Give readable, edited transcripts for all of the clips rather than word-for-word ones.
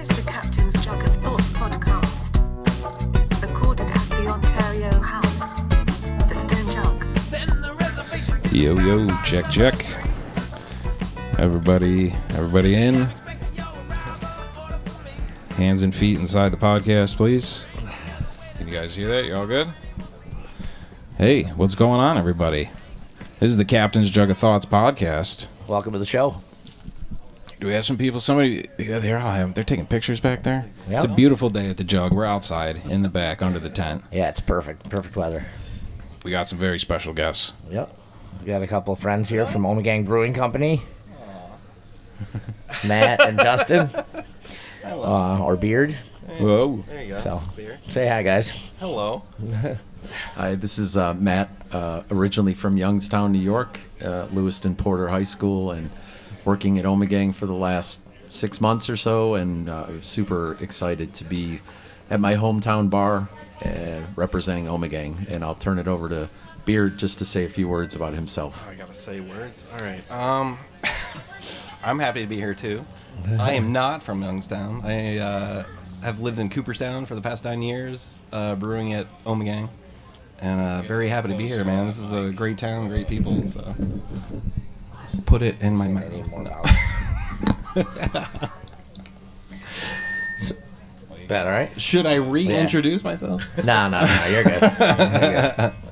is the Captain's Jug of Thoughts podcast, recorded at the Ontario House, the Stone Jug. Yo, check. Everybody in. Hands and feet inside the podcast, please. Can you guys hear that? You all good? Hey, what's going on, everybody? This is the Captain's Jug of Thoughts podcast. Welcome to the show. Do we have some people? Somebody, they're taking pictures back there. Yep. It's a beautiful day at the Jug. We're outside in the back under the tent. Yeah, it's perfect weather. We got some very special guests. Yep. We got a couple of friends here from Ommegang Brewing Company. Matt and Justin. Or Beard. Whoa. There you go. So, Beer. say hi, guys. Hello. Hi, this is Matt, originally from Youngstown, New York, Lewiston Porter High School, and working at Ommegang for the last 6 months or so, and super excited to be at my hometown bar representing Ommegang. And I'll turn it over to Beard just to say a few words about himself. I gotta say words. All right. I'm happy to be here too. I am not from Youngstown. I have lived in Cooperstown for the past 9 years, brewing at Ommegang, and very happy to be here, man. This is a great town, great people. So just put it in my mouth. That all right? Should I reintroduce myself? No, you're good.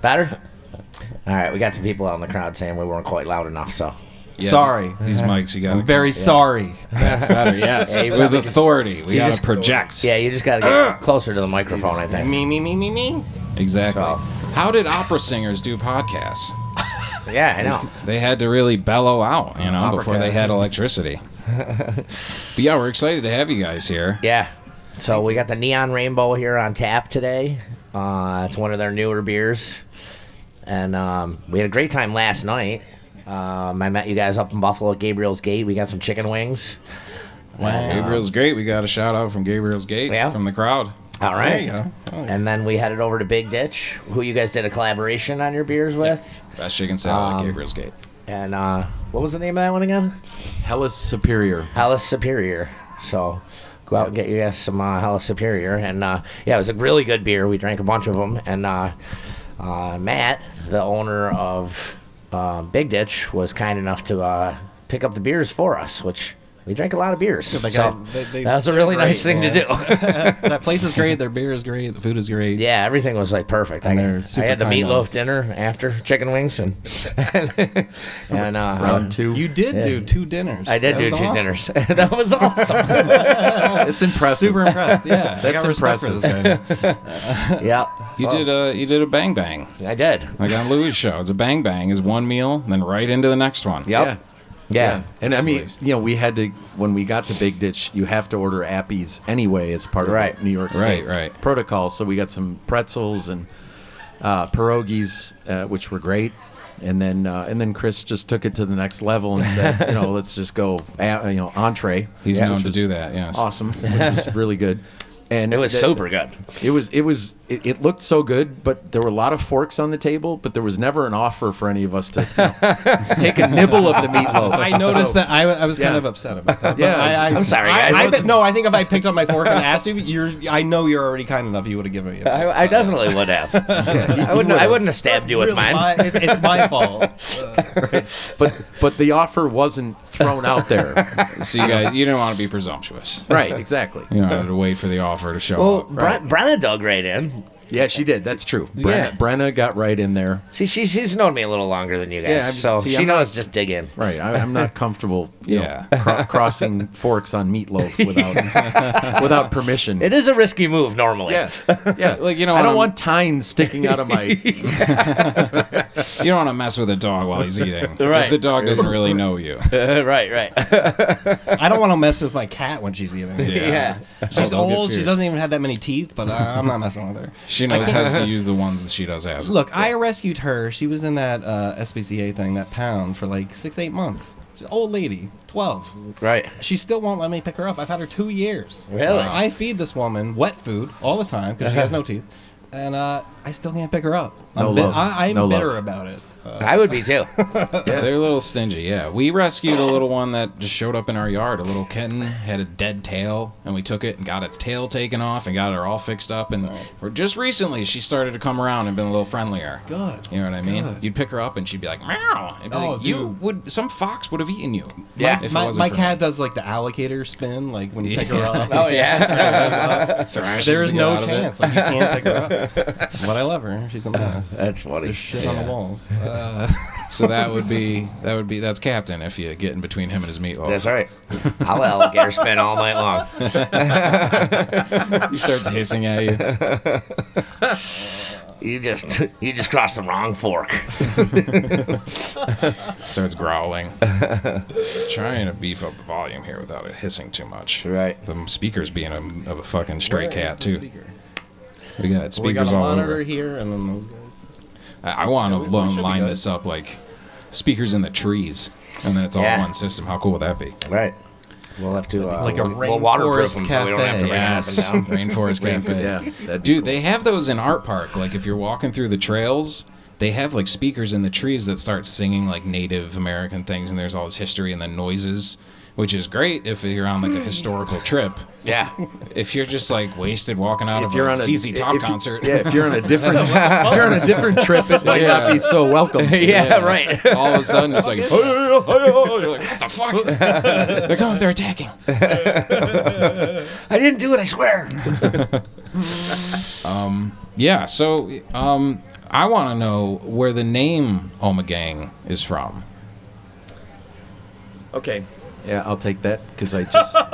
Better? All right, we got some people out in the crowd saying we weren't quite loud enough, so. Yeah, Sorry. These mics, you got I'm very sorry. That's better, yes. Yeah, With authority. We got to just- project. Yeah, you just got to get closer to the microphone, I think. Me. Exactly. So- How did opera singers do podcasts? Yeah, I know. They had to really bellow out, before they had electricity. But yeah, we're excited to have you guys here. Yeah. So we got the Neon Rainbow here on tap today. It's one of their newer beers. And we had a great time last night. I met you guys up in Buffalo at Gabriel's Gate. We got some chicken wings. Gabriel's Gate. We got a shout out from Gabriel's Gate from the crowd. All right. There you go. Oh. And then we headed over to Big Ditch, who you guys did a collaboration on your beers with. Best chicken salad at Gabriel's Gate. And what was the name of that one again? Hellas Superior. Hellas Superior. So go out and get you guys some Hellas Superior. And it was a really good beer. We drank a bunch of them. And Matt, the owner of Big Ditch, was kind enough to pick up the beers for us, which we drank a lot of beers. So that was a really nice thing to do. That place is great. Their beer is great. The food is great. Yeah, everything was like perfect. And I they're super had the kind to meatloaf us. dinner after chicken wings and Round two. You did do 2 dinners. I did That do was 2 awesome. dinners. That was awesome. It's impressive. Super impressed. Yeah, I That's got respect for impressive. this guy. Yeah, You did a bang bang. I did. Like on Louis' show. It's a bang bang is one meal, then right into the next one. Yep. Yeah. And I mean, we had to, when we got to Big Ditch, you have to order Appies anyway as part of Right. the New York State Right. protocol. So we got some pretzels and pierogies, which were great. And then Chris just took it to the next level and said, let's just go, entree. He's known which to was do that, yes. Awesome, which was really good. And It was super good. It looked so good, but there were a lot of forks on the table, but there was never an offer for any of us to take a nibble of the meatloaf. I noticed that. I was kind Yeah. of upset about that. Yeah, I'm sorry, guys. I think if I picked up my fork and asked you, I know you're already kind enough. You would have given me. I definitely would have. I wouldn't have stabbed you with Really, mine. it's my fault. But the offer wasn't thrown out there. So you didn't want to be presumptuous. Right, exactly. You wanted to wait for the offer to show Well, up. Brenna dug right in. Yeah, she did. That's true. Yeah. Brenna got right in there. See, she's known me a little longer than you guys, Yeah, so she I'm knows just dig in. Right. I'm not comfortable Yeah. crossing forks on meatloaf without permission. It is a risky move normally. Yeah. Like, I don't want tines sticking out of my... You don't want to mess with a dog while he's eating. Right. If the dog doesn't really know you. right. I don't want to mess with my cat when she's eating. Yeah. She's Don't get old. She fierce. doesn't even have that many teeth, but I'm not messing with her. She knows how to use the ones that she does have. Look, I rescued her. She was in that SPCA thing, that pound, for like 6-8 months. She's an old lady, 12. Right. She still won't let me pick her up. I've had her 2 years. Really? I feed this woman wet food all the time because she has no teeth, and I still can't pick her up. No I'm love. I'm No bitter love. about it. I would be too. Yeah, they're a little stingy, yeah. We rescued a little one that just showed up in our yard. A little kitten, had a dead tail, and we took it and got its tail taken off and got her all fixed up. And just recently, she started to come around and been a little friendlier. Good. You know what I mean? Good. You'd pick her up and she'd be like, meow. And be like, dude. some fox would have eaten you. Yeah. if it My wasn't for cat me. does like the alligator spin, like when you pick her up. Oh, yeah. Thrashes There's the no God of it. chance. Like you can't pick her up. But I love her. She's a mess. That's funny. There's shit on the walls. So that's Captain if you get in between him and his meatloaf. That's right. I'll alligator spin all night long. He starts hissing at you. You just crossed the wrong fork. Starts growling. Trying to beef up the volume here without it hissing too much. Right. The speaker's being a fucking stray Where cat is the too. speaker? We got Well, we speakers got a all monitor over. here, and then those guys. I want Yeah, to we should be line good. this up like speakers in the trees, and then it's all Yeah. one system. How cool would that be? Right. We'll have to Like a we'll waterproof rainforest them so we don't have to cafe. run up and down. Rainforest Cafe. Yeah, that'd be Dude, they have those in Art Park. Like if you're walking through the trails, they have like speakers in the trees that start singing like Native American things, and there's all this history and then noises, which is great if you're on like a historical trip. Yeah. If you're just like wasted walking out if of you're a on a ZZ Top if you- concert, Yeah, if you're on a different trip, it might not be so welcome. Yeah, right. all of a sudden it's like, you're like, what the fuck? They're coming, they're attacking. I didn't do it, I swear. Yeah, so I want to know where the name Ommegang is from. Okay. Yeah, I'll take that because I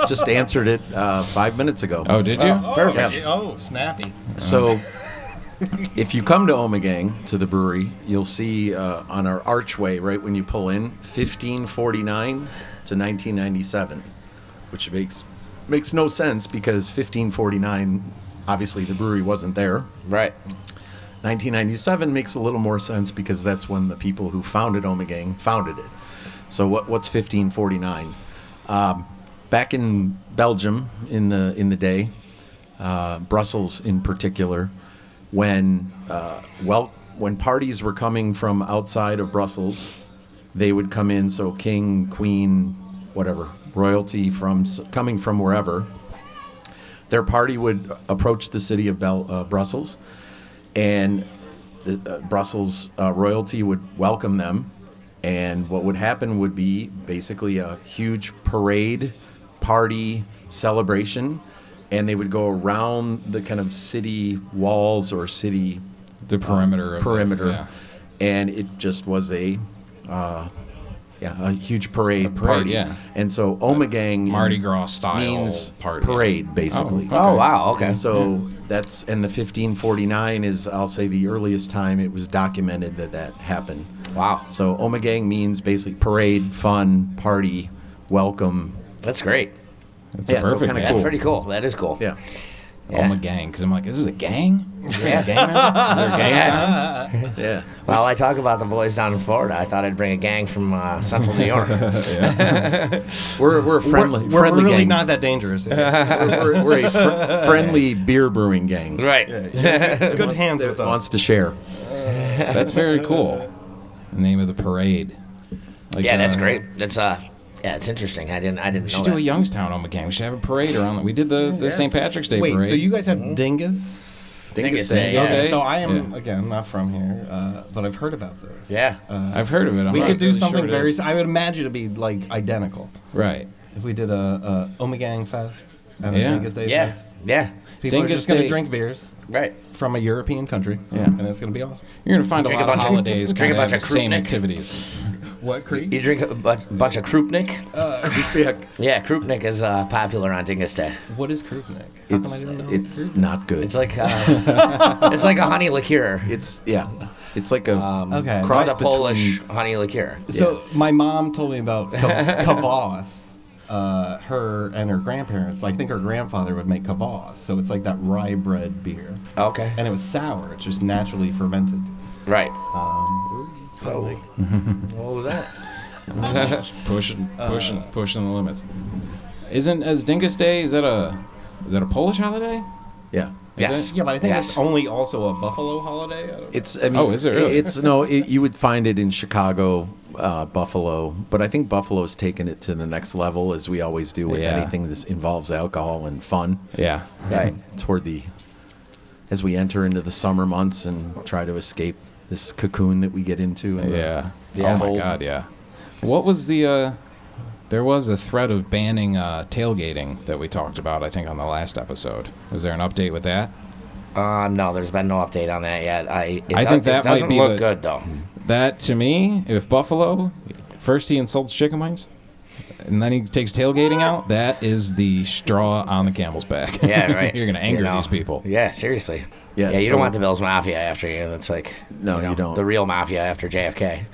just answered it 5 minutes ago. Oh, did you? Perfect. Oh, snappy. So, if you come to Ommegang, to the brewery, you'll see on our archway, right when you pull in, 1549 to 1997, which makes no sense because 1549, obviously the brewery wasn't there. Right. 1997 makes a little more sense because that's when the people who founded Ommegang founded it. So what's 1549? Back in Belgium in the day, Brussels in particular, when parties were coming from outside of Brussels, they would come in. So king, queen, whatever, royalty coming from wherever, their party would approach the city of Brussels, and the Brussels royalty would welcome them. And what would happen would be basically a huge parade, party, celebration, and they would go around the kind of city walls or city The perimeter. of perimeter, it, yeah. and it just was a huge parade, party. yeah. And so Ommegang Mardi Gras style means party. parade, basically. Oh, Oh, wow. Okay. And so that's, and the 1549 is, I'll say, the earliest time it was documented that happened. Wow. So Ommegang means basically parade, fun, party, welcome. That's great. It's Yeah, so perfect. kinda man. That's Cool. pretty cool. That is cool. Yeah. Yeah. Ommegang, because I'm like, this is a gang? Yeah. Gang members? Are there gang Yeah. sounds? Yeah. Well, I talk about the boys down in Florida. I thought I'd bring a gang from Central New York. We're a friendly, We're friendly really gang. not that dangerous. Yeah. We're a friendly beer brewing gang. Right. Good hands That with us. wants to share. That's very cool. The name of the parade. Like, Yeah, that's great. That's yeah, it's interesting. I didn't We know should do a that. Youngstown Ommegang. We should have a parade around. We did the St. Patrick's Day Wait, parade. so you guys have Dingus? Dingus Day. Day. Dingus Yeah. Day? So I am, Yeah. again, not from here, but I've heard about this. Yeah. I've heard of it. I'm We not could do really something sure it very. is. I would imagine it'd be like identical. Right. If we did a Ommegang Fest and a Yeah. Dingus Day Yeah. Fest, Yeah. people are Dingus just going Day- to drink beers Right. from a European country, Yeah. and it's going to be awesome. You're going to find a Drink lot a of bunch of- holidays drink kind a of have bunch the of same Krupnik. activities. What Creek? You drink a bunch of Krupnik? Yeah. Yeah, Krupnik is popular on Dingus Day. What is Krupnik? How come I It's didn't know it's Krupnik? not good. It's like it's like a honey liqueur. It's like a Okay. cross It's a Polish between. honey liqueur. So my mom told me about kvass. Her and her grandparents. I think her grandfather would make kvass. So it's like that rye bread beer, Okay. and it was sour. It's just naturally fermented. Right. Probably. What was that? Just pushing the limits. Isn't as Dingus Day? Is that a Polish holiday? Yeah. Yes. Yeah, but I think Yes. it's only also a Buffalo holiday. I don't know. It's. I mean, Oh, is it really? It's no. You would find it in Chicago, Buffalo, but I think Buffalo's taken it to the next level, as we always do with Yeah. anything that involves alcohol and fun. Yeah. Right. As we enter into the summer months and try to escape this cocoon that we get into. In Yeah. the Oh my cold. God. Yeah. What was the? There was a threat of banning tailgating that we talked about, I think, on the last episode. Was there an update with that? No, there's been no update on that yet. I think that it doesn't might be look the- good though. That, to me, if Buffalo, first he insults chicken wings, and then he takes tailgating out, that is the straw on the camel's back. Yeah, right. You're going to anger You know? these people. Yeah, seriously. Yeah, you so- don't want the Bills Mafia after you. That's like No, you don't. The real mafia after JFK.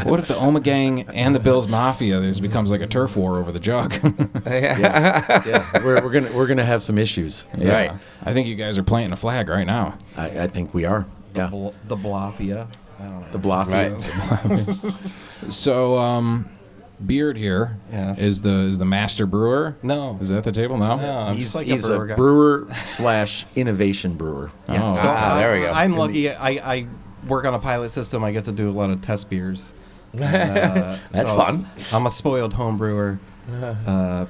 What if the Ommegang and the Bills Mafia, this becomes like a turf war over the jug? Yeah, we're gonna have some issues. Yeah. Right. I think you guys are planting a flag right now. I think we are. Yeah, The Blafia. I don't know. the bluff. Right. So, Beard here is Yes. the master brewer. No. Is that at the table? No. No, I'm He's, just like he's a brewer a guy. brewer / innovation brewer. Yeah. Oh. So there we go. I'm lucky. I work on a pilot system. I get to do a lot of test beers. That's So fun. I'm a spoiled home brewer,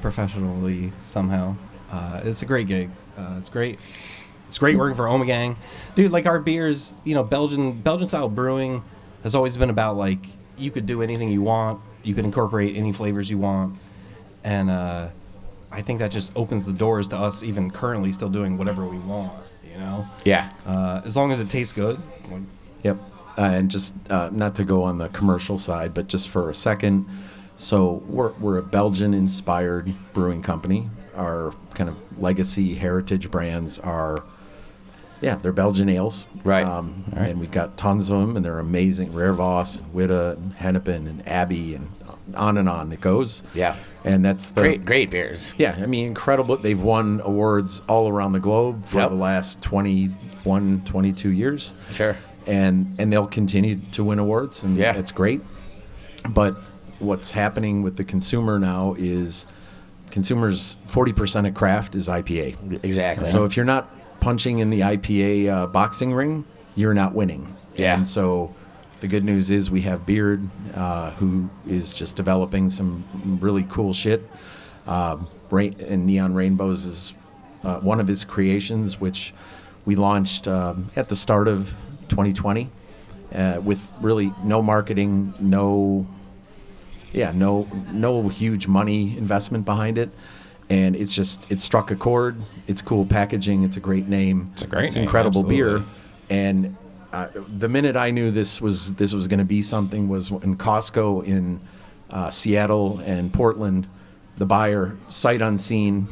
professionally somehow. It's a great gig. It's great. It's great working for Ommegang, dude. Like our beers, Belgian style brewing has always been about like you could do anything you want. You can incorporate any flavors you want, and I think that just opens the doors to us even currently still doing whatever we want. Yeah. As long as it tastes good. Like, Yep. And just not to go on the commercial side, but just for a second. So we're a Belgian-inspired brewing company. Our kind of legacy heritage brands are, they're Belgian ales. Right. And we've got tons of them, and they're amazing. Rare Voss, and Witte, and Hennepin, and Abbey, and on it goes. Yeah. And that's the Great beers. Yeah, I mean, incredible. They've won awards all around the globe for Yep. the last 21, 22 years. Sure. And they'll continue to win awards, and Yeah. it's great. But what's happening with the consumer now is consumers, 40% of craft is IPA. Exactly. So if you're not punching in the IPA boxing ring, you're not winning. Yeah. And so the good news is we have Beard, who is just developing some really cool shit. And Neon Rainbows is one of his creations, which we launched at the start of 2020 with really no marketing, no huge money investment behind it. And it struck a chord. It's cool packaging. It's a great name. It's a great name, incredible absolutely. beer. And the minute I knew this was going to be something was when Costco in Seattle and Portland, the buyer, sight unseen,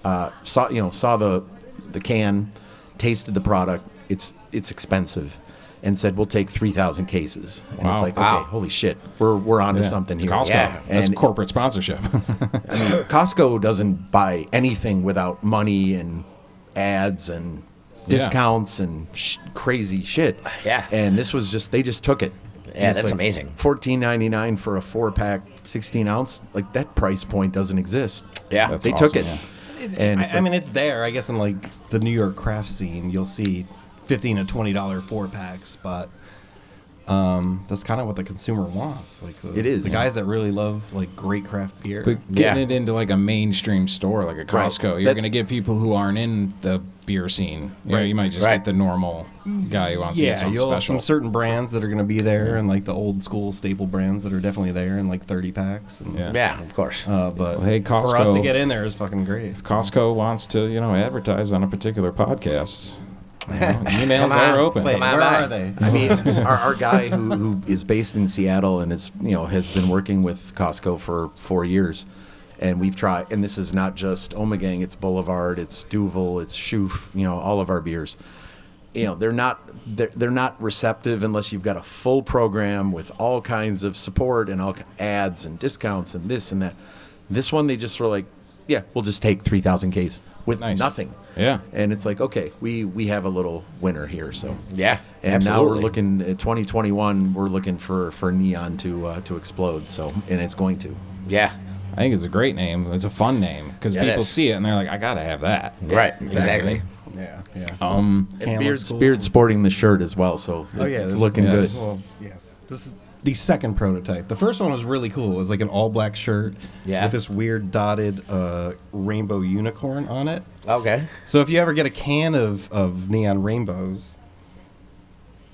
saw the can, tasted the product. It's expensive, and said we'll take 3,000 cases. And Wow. it's like, Wow. okay, holy shit, we're onto Yeah, something it's here. Costco. Yeah. That's And- corporate sponsorship. I mean, Costco doesn't buy anything without money and ads and discounts and crazy shit. Yeah. And this was they just took it. Yeah, And it's that's amazing. $14.99 for a 4-pack, 16 ounce. Like that price point doesn't exist. Yeah. That's They took awesome, it. yeah. And I it's like- mean, it's there. I guess in like the New York craft scene, you'll see $15 to $20 4-packs, but that's kind of what the consumer wants. Like It is. the guys that really love like great craft beer. But getting Yeah. it into like a mainstream store, like a Costco, you're That- going to get people who aren't in the beer scene. You know, Right. you might just Right. get the normal guy who wants to get Yeah, something you'll have special. some certain brands that are going to be there, and like the old school staple brands that are definitely there in like 30 packs. And, Yeah. Yeah, of course. but Well, hey, for us to Costco- get in there is fucking great. Costco wants to, advertise on a particular podcast. Emails Come on. are open. Wait, Come on where by. are they? I mean, our guy who is based in Seattle and has been working with Costco for 4 years, and we've tried. And this is not just Ommegang; it's Boulevard, it's Duvel, it's Schoof. All of our beers. They're not receptive unless you've got a full program with all kinds of support and all ads and discounts and this and that. This one, they just were like, yeah, we'll just take 3,000 cases with Nice. nothing. Yeah. And it's like, okay, we have a little winner here, so. Yeah. And now we're absolutely. looking at 2021. We're looking for Neon to explode. So, and it's going to. Yeah. I think it's a great name. It's a fun name because Yeah, it people is. see it and they're like, I gotta have that. Right, exactly. Yeah. And Can Beard's, looks cool. Beard's sporting the shirt as well, so Oh yeah, it's this looking is- good. yes. Well, yes. This is the second prototype. The first one was really cool. It was like an all black shirt Yeah. with this weird dotted rainbow unicorn on it. Okay. So if you ever get a can of neon rainbows,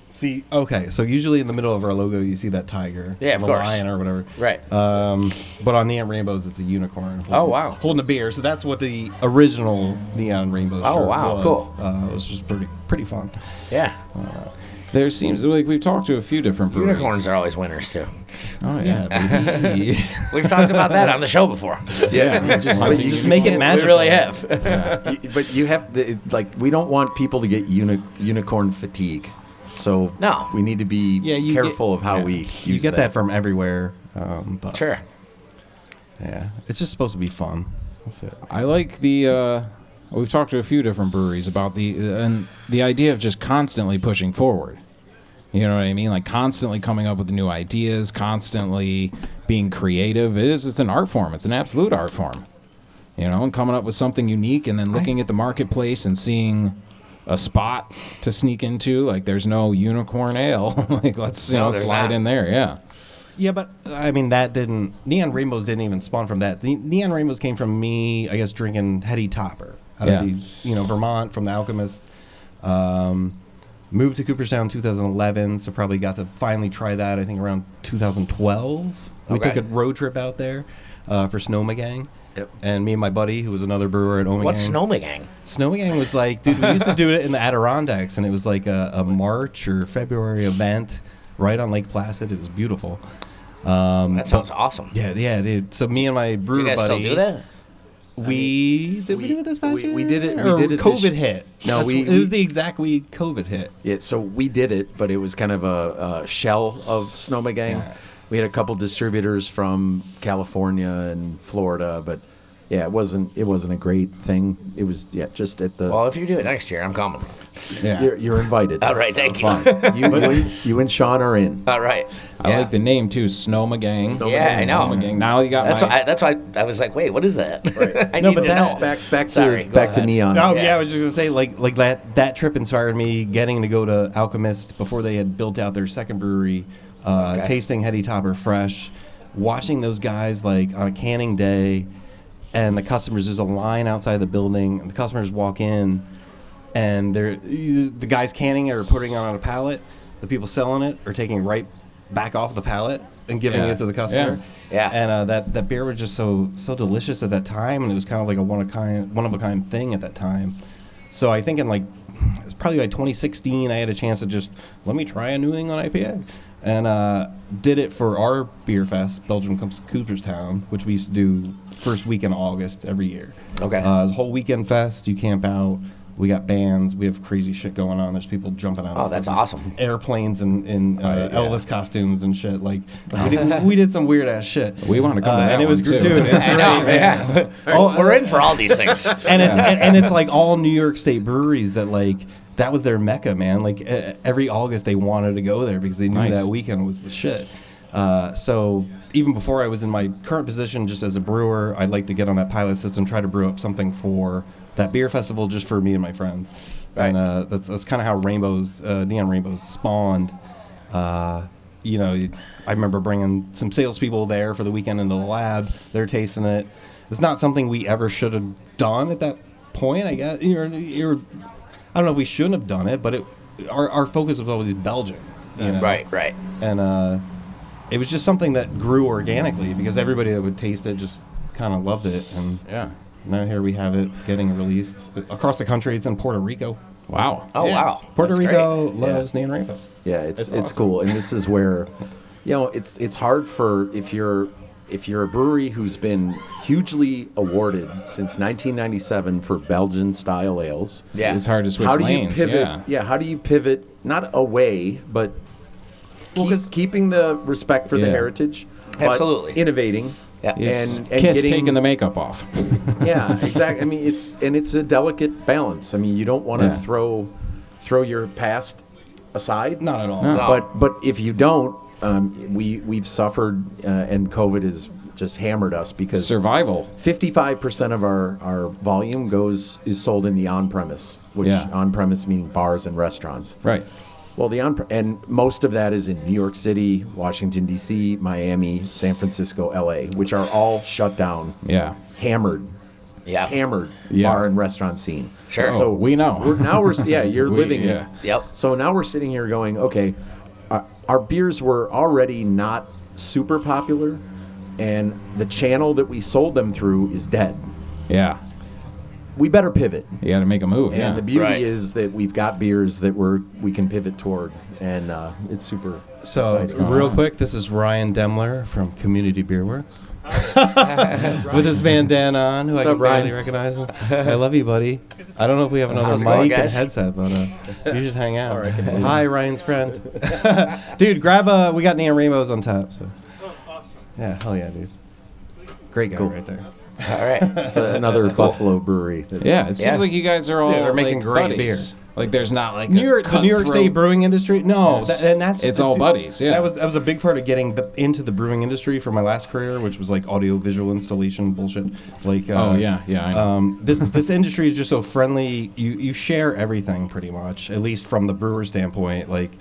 see, okay, so usually in the middle of our logo you see that tiger, Yeah, of the course. lion or whatever. Right. But on neon rainbows, it's a unicorn. Oh, wow. Holding a beer. So that's what the original neon rainbow Oh, shirt wow, was. cool. It was just pretty fun. Yeah. There seems like we've talked to a few different breweries. Unicorns are always winners too. Oh yeah. Baby. We've talked about that on the show before. Yeah, Just make it magical. We really have. But you have we don't want people to get unicorn fatigue. So No. we need to be you careful get- of how yeah. we use You get that from everywhere. But Sure. yeah, it's just supposed to be fun. That's it. I like the. We've talked to a few different breweries about the idea of just constantly pushing forward. You know what I mean? Like constantly coming up with new ideas, constantly being creative. It's an art form. It's an absolute art form. You know, and coming up with something unique, and then looking at the marketplace and seeing a spot to sneak into. Like there's no unicorn ale. Like let's No, there's slide not. in there. Yeah. Yeah, but I mean Neon Rainbows didn't even spawn from that. The Neon Rainbows came from me, I guess, drinking Heady Topper out Yeah. of the Vermont from the Alchemist. Moved to Cooperstown 2011, so probably got to finally try that. I think around 2012. We Okay. took a road trip out there for Snommegang. Yep. And me and my buddy, who was another brewer at Ommegang. What's Snommegang? Snommegang was like, dude, we used to do it in the Adirondacks, and it was like a March or February event right on Lake Placid. It was beautiful. That sounds awesome. Yeah, dude. So me and my Do brewer you guys buddy, still do that? we do it this past year? we did it- we Or did it this- COVID hit. No, It was the exact week COVID hit. Yeah, so we did it, but it was kind of a shell of Snommegang. Yeah. We had a couple distributors from California and Florida, but yeah, it wasn't a great thing. It was just at the. Well, if you do it next year, I'm coming. Yeah. You're invited. All right, thank you. Fine. You and Sean are in. All right. I like the name too, Snommegang. Yeah, I know. Snommegang. Now you got That's why I was like, wait, what is that? I No, need but to that- know. Back Sorry, to go back to ahead. Neon. Oh Yeah. yeah, I was just gonna say like that trip inspired me getting to go to Alchemist before they had built out their second brewery, Okay. tasting Heady Topper fresh, watching those guys like on a canning day, and the customers. There's a line outside the building, and the customers walk in, and the guys canning it or putting it on a pallet. The people selling it are taking it right back off the pallet and giving Yeah. it to the customer. Yeah. And that beer was just so delicious at that time, and it was kind of like a one of a kind thing at that time. So I think in like it was probably like 2016, I had a chance to just let me try a New England IPA, and did it for our beer fest, Belgium comes to Cooperstown, which we used to do first week in August every year. Okay. It's a whole weekend fest. You camp out. We got bands. We have crazy shit going on. There's people jumping out. Oh, of that's fucking awesome. Airplanes and Elvis costumes and shit. Like we did some weird ass shit. We want to come to that and it was one, too. dude. It was I great. know, man. yeah. Oh, We're in for all these things. And it's like all New York State breweries that like that was their mecca, man. Like every August they wanted to go there because they knew Nice. that weekend was the shit. So even before I was in my current position, just as a brewer, I'd like to get on that pilot system, try to brew up something for that beer festival just for me and my friends. Right. And that's kind of how Neon Rainbows spawned. I remember bringing some salespeople there for the weekend into the lab. They're tasting it. It's not something we ever should have done at that point, I guess. I don't know if we shouldn't have done it, but our focus was always Belgium. You know? Right. And it was just something that grew organically because everybody that would taste it just kind of loved it. And Yeah. now here we have it getting released across the country. It's in Puerto Rico. Wow. Oh, Yeah. wow. Puerto That's Rico great. loves Neon Rainbows. Yeah, it's awesome. cool, and this is where, it's hard for if you're a brewery who's been hugely awarded since 1997 for Belgian style ales. Yeah. It's hard to switch How do lanes. you pivot? Yeah. How do you pivot? Not away, but keeping the respect for the Yeah. heritage, Absolutely. but innovating. Yeah. It's and Kiss getting, taking the makeup off. Yeah, exactly. I mean, it's a delicate balance. I mean, you don't want to Yeah. throw your past aside. Not at all. No. No. But if you don't, we've suffered, and COVID has just hammered us because Survival. 55% of our volume is sold in the on-premise, which Yeah. on-premise meaning bars and restaurants. Right. Well, and most of that is in New York City, Washington, D.C., Miami, San Francisco, L.A., which are all shut down, Yeah. hammered Yeah. bar and restaurant scene. Sure. So we know. You're living it. Yep. So now we're sitting here going, okay, our beers were already not super popular, and the channel that we sold them through is dead. Yeah. We better pivot. You got to make a move. And Yeah. the beauty Right. is that we've got beers that we can pivot toward, and it's super. So, going real on? quick, this is Ryan Demler from Community Beer Works. With his bandana on, who I up, can barely Ryan? recognize him. I love you, buddy. I don't know if we have another How's it going, mic and guys? headset, but you should hang out. Hi, Ryan's friend. Dude, we got Neon Rainbows on tap. So. Yeah, hell yeah, dude. Great guy right there. All right. It's another Buffalo brewery. Yeah. It seems Yeah. like you guys are all They're making like, great buddies. Like there's not like The New York State cutthroat- brewing industry. No, that's It's all buddies, yeah. that was a big part of getting into the brewing industry for my last career, which was like audio visual installation bullshit. Like Oh yeah. I know. this industry is just so friendly. You share everything pretty much, at least from the brewer standpoint. Like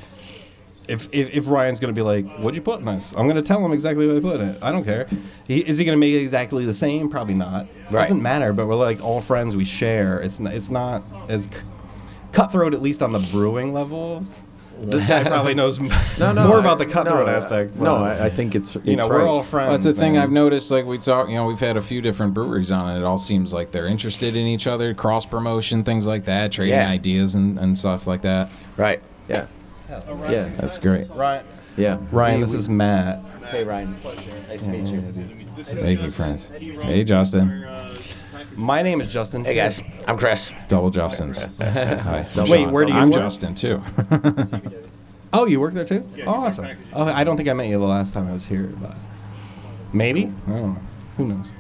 if Ryan's gonna be like, "What'd you put in this?" I'm gonna tell him exactly what I put in it. I don't care. Is he gonna make it exactly the same? Probably not. Right. Doesn't matter. But we're like all friends. We share. It's not as cutthroat, at least on the brewing level. This guy probably knows more about the cutthroat aspect. No, but, I think it's you know, right. we're all friends. That's the thing man. I've noticed. Like we talk, we've had a few different breweries on it. It all seems like they're interested in each other, cross promotion, things like that, trading Yeah. ideas and stuff like that. Right. Yeah. Yeah. That's great. Ryan, Yeah. Ryan, this is Matt. Hey, Ryan. Nice to meet you. Thank you, friends. Hey, Justin. My name is Justin. Hey too. guys, I'm Chris. Double Justins. Hi. Wait, where do you I'm work? Justin too. Oh, you work there too? Awesome. Oh, I don't think I met you the last time I was here, but maybe. I don't know. Who knows?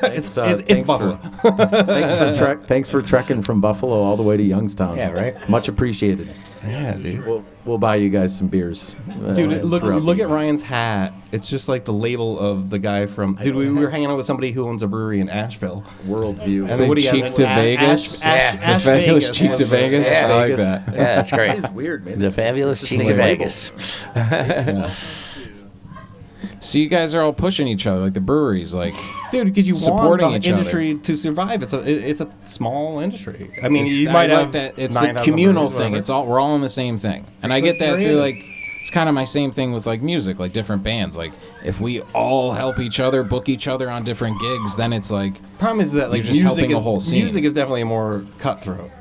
It's thanks Buffalo. Thanks for trekking from Buffalo all the way to Youngstown. Yeah, right. Much appreciated. Yeah, dude. We'll buy you guys some beers. Dude, look throughout at Ryan's hat. It's just like the label of the guy from. Dude, we were hanging out with somebody who owns a brewery in Asheville. Worldview. And Say what do you cheek have? to Vegas? Yeah. The Ash fabulous Vegas. cheek to Vegas. Yeah. I like that. Yeah, that's great. It's weird, man. The It's fabulous just cheeks a of label. Vegas. So you guys are all pushing each other, like the breweries, like Dude, because you Supporting want each the industry to survive. It's a small industry. I mean, you might I like have that. It's 9,000 the communal breweries, thing. whatever. It's all we're all in the same thing, and I get that You're through in like this. it's kind of my same thing with like music, like different bands. Like if we all help each other, book each other on different gigs, then it's like Problem is that like You're just music helping is the whole scene. music is definitely more cutthroat.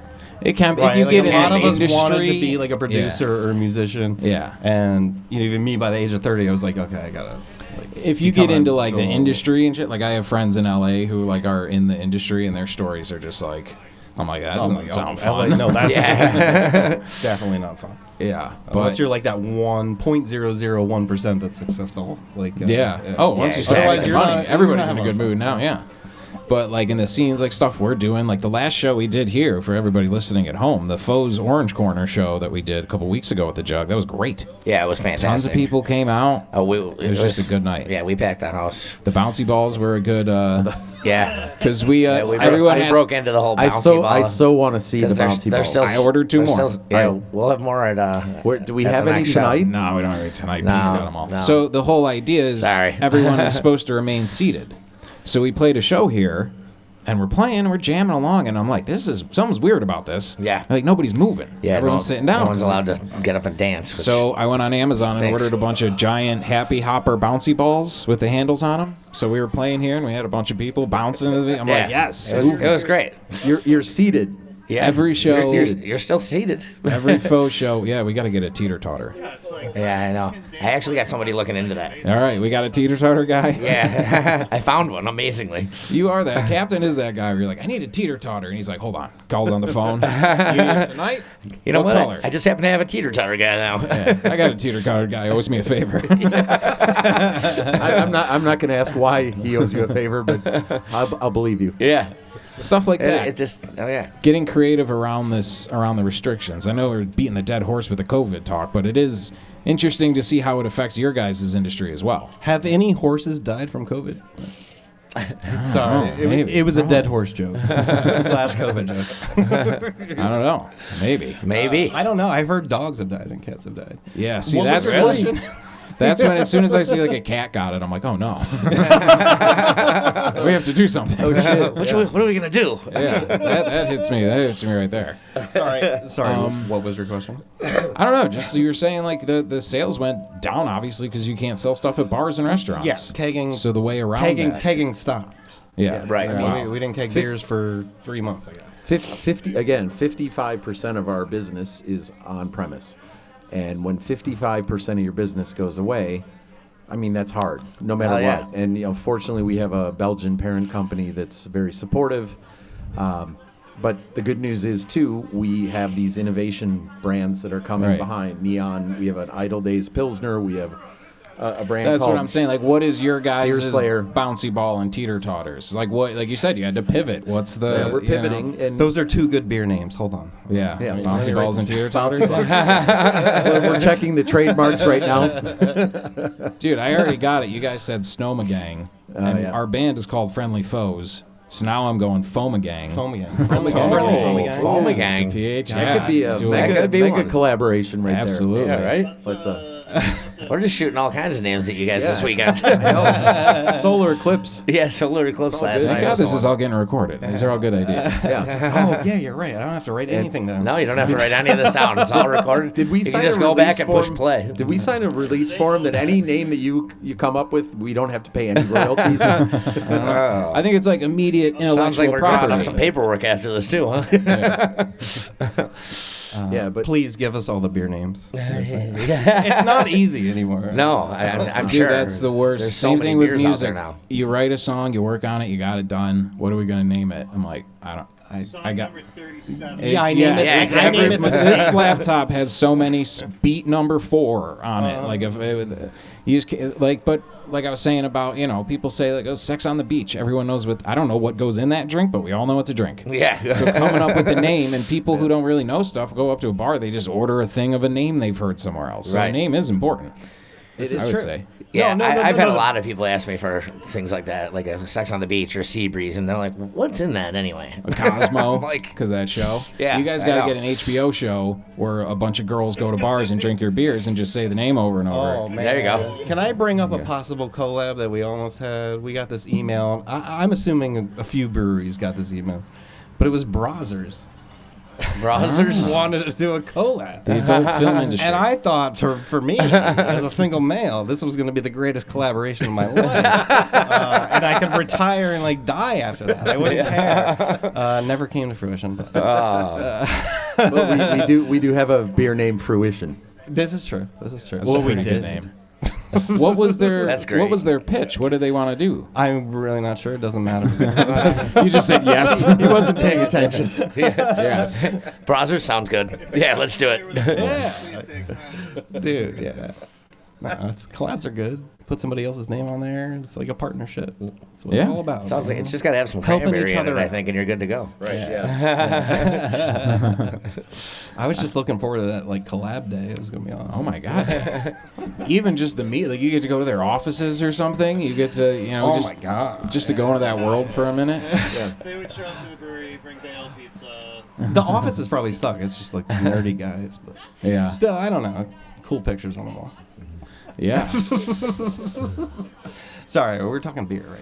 it can. Right? If you Like, get a in lot of the us wanted to industry- be like a producer or a musician. Yeah. And even me, by the age of 30, I was like, okay, I gotta. Like, If you become get into like the a- industry and shit, like I have friends in LA who like are in the industry and their stories are just like, I'm like that doesn't sound fun. No, that's Yeah. definitely not fun. Yeah, Unless but you're like that 1.001% that's successful. Like yeah. Oh, once you start exactly. making Otherwise, money, you're not everybody's in a having good fun. mood now. Yeah. But like in the scenes, like stuff we're doing, like the last show we did here for everybody listening at home, the Foes Orange Corner show that we did a couple weeks ago at the Jug, that was great. Yeah, it was fantastic. Tons of people came out. Oh, It was just a good night. Yeah, we packed the house. The bouncy balls were a good Yeah. because we Yeah, we everyone broke, has, I broke into the whole bouncy I ball. so want to see the 'Cause they're- bouncy they're balls. still- I ordered two they're more. still- yeah, we'll have more at. Do we at have the any next show. tonight? No, we don't have any tonight. No, Pete's got them all. no. So the whole idea is Sorry. everyone is supposed to remain seated. So we played a show here, and we're playing, we're jamming along, and I'm like, something's weird about this. Yeah. Like nobody's moving. Yeah, everyone's sitting down. No one's allowed to get up and dance. which- So I went on Amazon and stinks. ordered a bunch of giant Happy Hopper bouncy balls with the handles on them. So we were playing here, and we had a bunch of people bouncing. I'm yeah. like, yes. It was great. You're seated. Yeah. Every show- You're still seated. Every faux show. Yeah, we got to get a teeter-totter. Yeah, I know. I actually got somebody looking into that. All right, we got a teeter-totter guy. Yeah, I found one, amazingly. You are that captain is that guy where you're like, I need a teeter-totter. And he's like, hold on. Calls on the phone. You need it tonight? You know what? color? I just happen to have a teeter-totter guy now. Yeah, I got a teeter-totter guy. Owes me a favor. I'm not going to ask why he owes you a favor, but I'll believe you. Yeah. Stuff like that. It just, oh yeah. Getting creative around the restrictions. I know we're beating the dead horse with the COVID talk, but it is interesting to see how it affects your guys' industry as well. Have any horses died from COVID? Sorry, it was a dead horse joke / COVID joke. I don't know. Maybe. I don't know. I've heard dogs have died and cats have died. Yeah. See, What was that's the really. question? That's when, as soon as I see like a cat got it, I'm like, oh no, we have to do something. Oh shit! What are we gonna do? Yeah, that hits me. That hits me right there. Sorry. What was your question? I don't know. Just so you were saying, like the sales went down, obviously, because you can't sell stuff at bars and restaurants. Yes, kegging. So the way around that. Kegging stopped. Yeah, right. I mean, Wow. we didn't keg beers for 3 months, I guess. 55% of our business is on premise. And when 55% of your business goes away, I mean, that's hard, no matter yeah. what. And, fortunately, we have a Belgian parent company that's very supportive. But the good news is, too, we have these innovation brands that are coming behind. Neon, we have an Idle Days Pilsner, we have a brand That's called what I'm saying. Like, what is your guys' Deerslayer. bouncy ball and teeter totters? Like what? Like you said, you had to pivot. What's the? Yeah, we're you know? pipivoting. And Those are 2 good beer names. Hold on. Yeah, Yeah. bouncy balls and teeter totters. we're checking the trademarks right now. Dude, I already got it. You guys said Snommegang, and yeah. our band is called Friendly Foes. So now I'm going Ommegang. Ommegang. Ommegang. PH. That could be a do it. mega, could be mega one. collaboration right Absolutely. Yeah, right. there. But, We're just shooting all kinds of names at you guys this weekend. Solar Eclipse. Yeah, solar eclipse all last good. night. Thank God this is all getting recorded. These are all good ideas. Yeah. Oh, yeah, you're right. I don't have to write anything down. No, you don't have to write any of this down. It's all recorded. Did we you sign can just a go back release and push form? play. Did we sign a release form that any name that you come up with, we don't have to pay any royalties? I think it's like immediate Sounds like intellectual we're drawing up property. some paperwork after this too, huh? Yeah, but Please give us all the beer names. Seriously. It's not easy anymore. No, I'm Dude, sure. that's the worst. There's so Same many thing with beers out music. there now. You write a song, you work on it, you got it done. What are we gonna name it? I'm like, I got. Number 37. Yeah, I name it. yeah, I name it. This laptop has so many beat number 4 on it. Like if it, you just like, but like I was saying about people say like, oh, sex on the beach. Everyone knows what. I don't know what goes in that drink, but we all know it's a drink. Yeah. So coming up with the name, and people who don't really know stuff go up to a bar, they just order a thing of a name they've heard somewhere else. So Right. a name is important. It I is would true. say. Yeah, I've had no. a lot of people ask me for things like that, like a Sex on the Beach or Sea Breeze, and they're like, "What's in that anyway?" Cosmo, Like- because that show. Yeah, you guys I got to know. get an HBO show where a bunch of girls go to bars and drink your beers and just say the name over and over. Oh, man. There you go. Can I bring up a possible collab that we almost had? We got this email. I'm assuming a few breweries got this email, but it was Brazzers Browsers. wanted to do a collab. The adult film industry. And I thought, for me, as a single male, this was going to be the greatest collaboration of my life. And I could retire and, like, die after that. I wouldn't care. Never came to fruition. But But we do have a beer named Fruition. this is true. This is true. That's Well, a we pretty good did. name. What was their That's great. What was their pitch? What did they want to do? I'm really not sure. It doesn't matter. You just said yes. He wasn't paying attention. Yes. Browsers sounds good. Yeah, let's do it. Dude, yeah. No, collabs are good. Put somebody else's name on there. It's like a partnership. That's what Yeah. it's all about. Sounds like it's just got to have some Helping cranberry each in other it, I out. think, and you're good to go. Right, yeah. I was just looking forward to that like collab day. It was gonna be awesome. Oh my god. Even just the meet, like you get to go to their offices or something. You get to, Oh just my god. just to go into that world for a minute. They would show up to the brewery, bring Dale pizza. The office is probably stuck. It's just like nerdy guys, but Yeah. still, I don't know. Cool pictures on the wall. Yeah. Sorry, we're talking beer, right?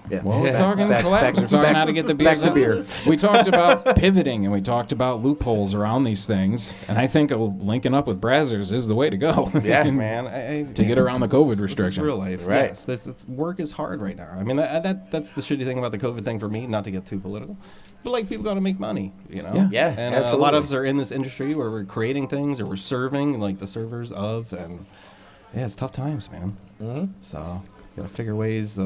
Yeah. Well, we're talking collabs. We're talking how to get the beers to out. beer. We talked about pivoting and we talked about loopholes around these things, and I think linking up with Brazzers is the way to go. Yeah. Man, To get around the COVID This is restrictions. real life, Right. Yes, work is hard right now. I mean, that's the shitty thing about the COVID thing for me. Not to get too political, but like people got to make money, you know. Yeah. Yeah, And a lot of us are in this industry where we're creating things or we're serving, like the servers of, and yeah, it's tough times, man. Mm-hmm. So got to figure ways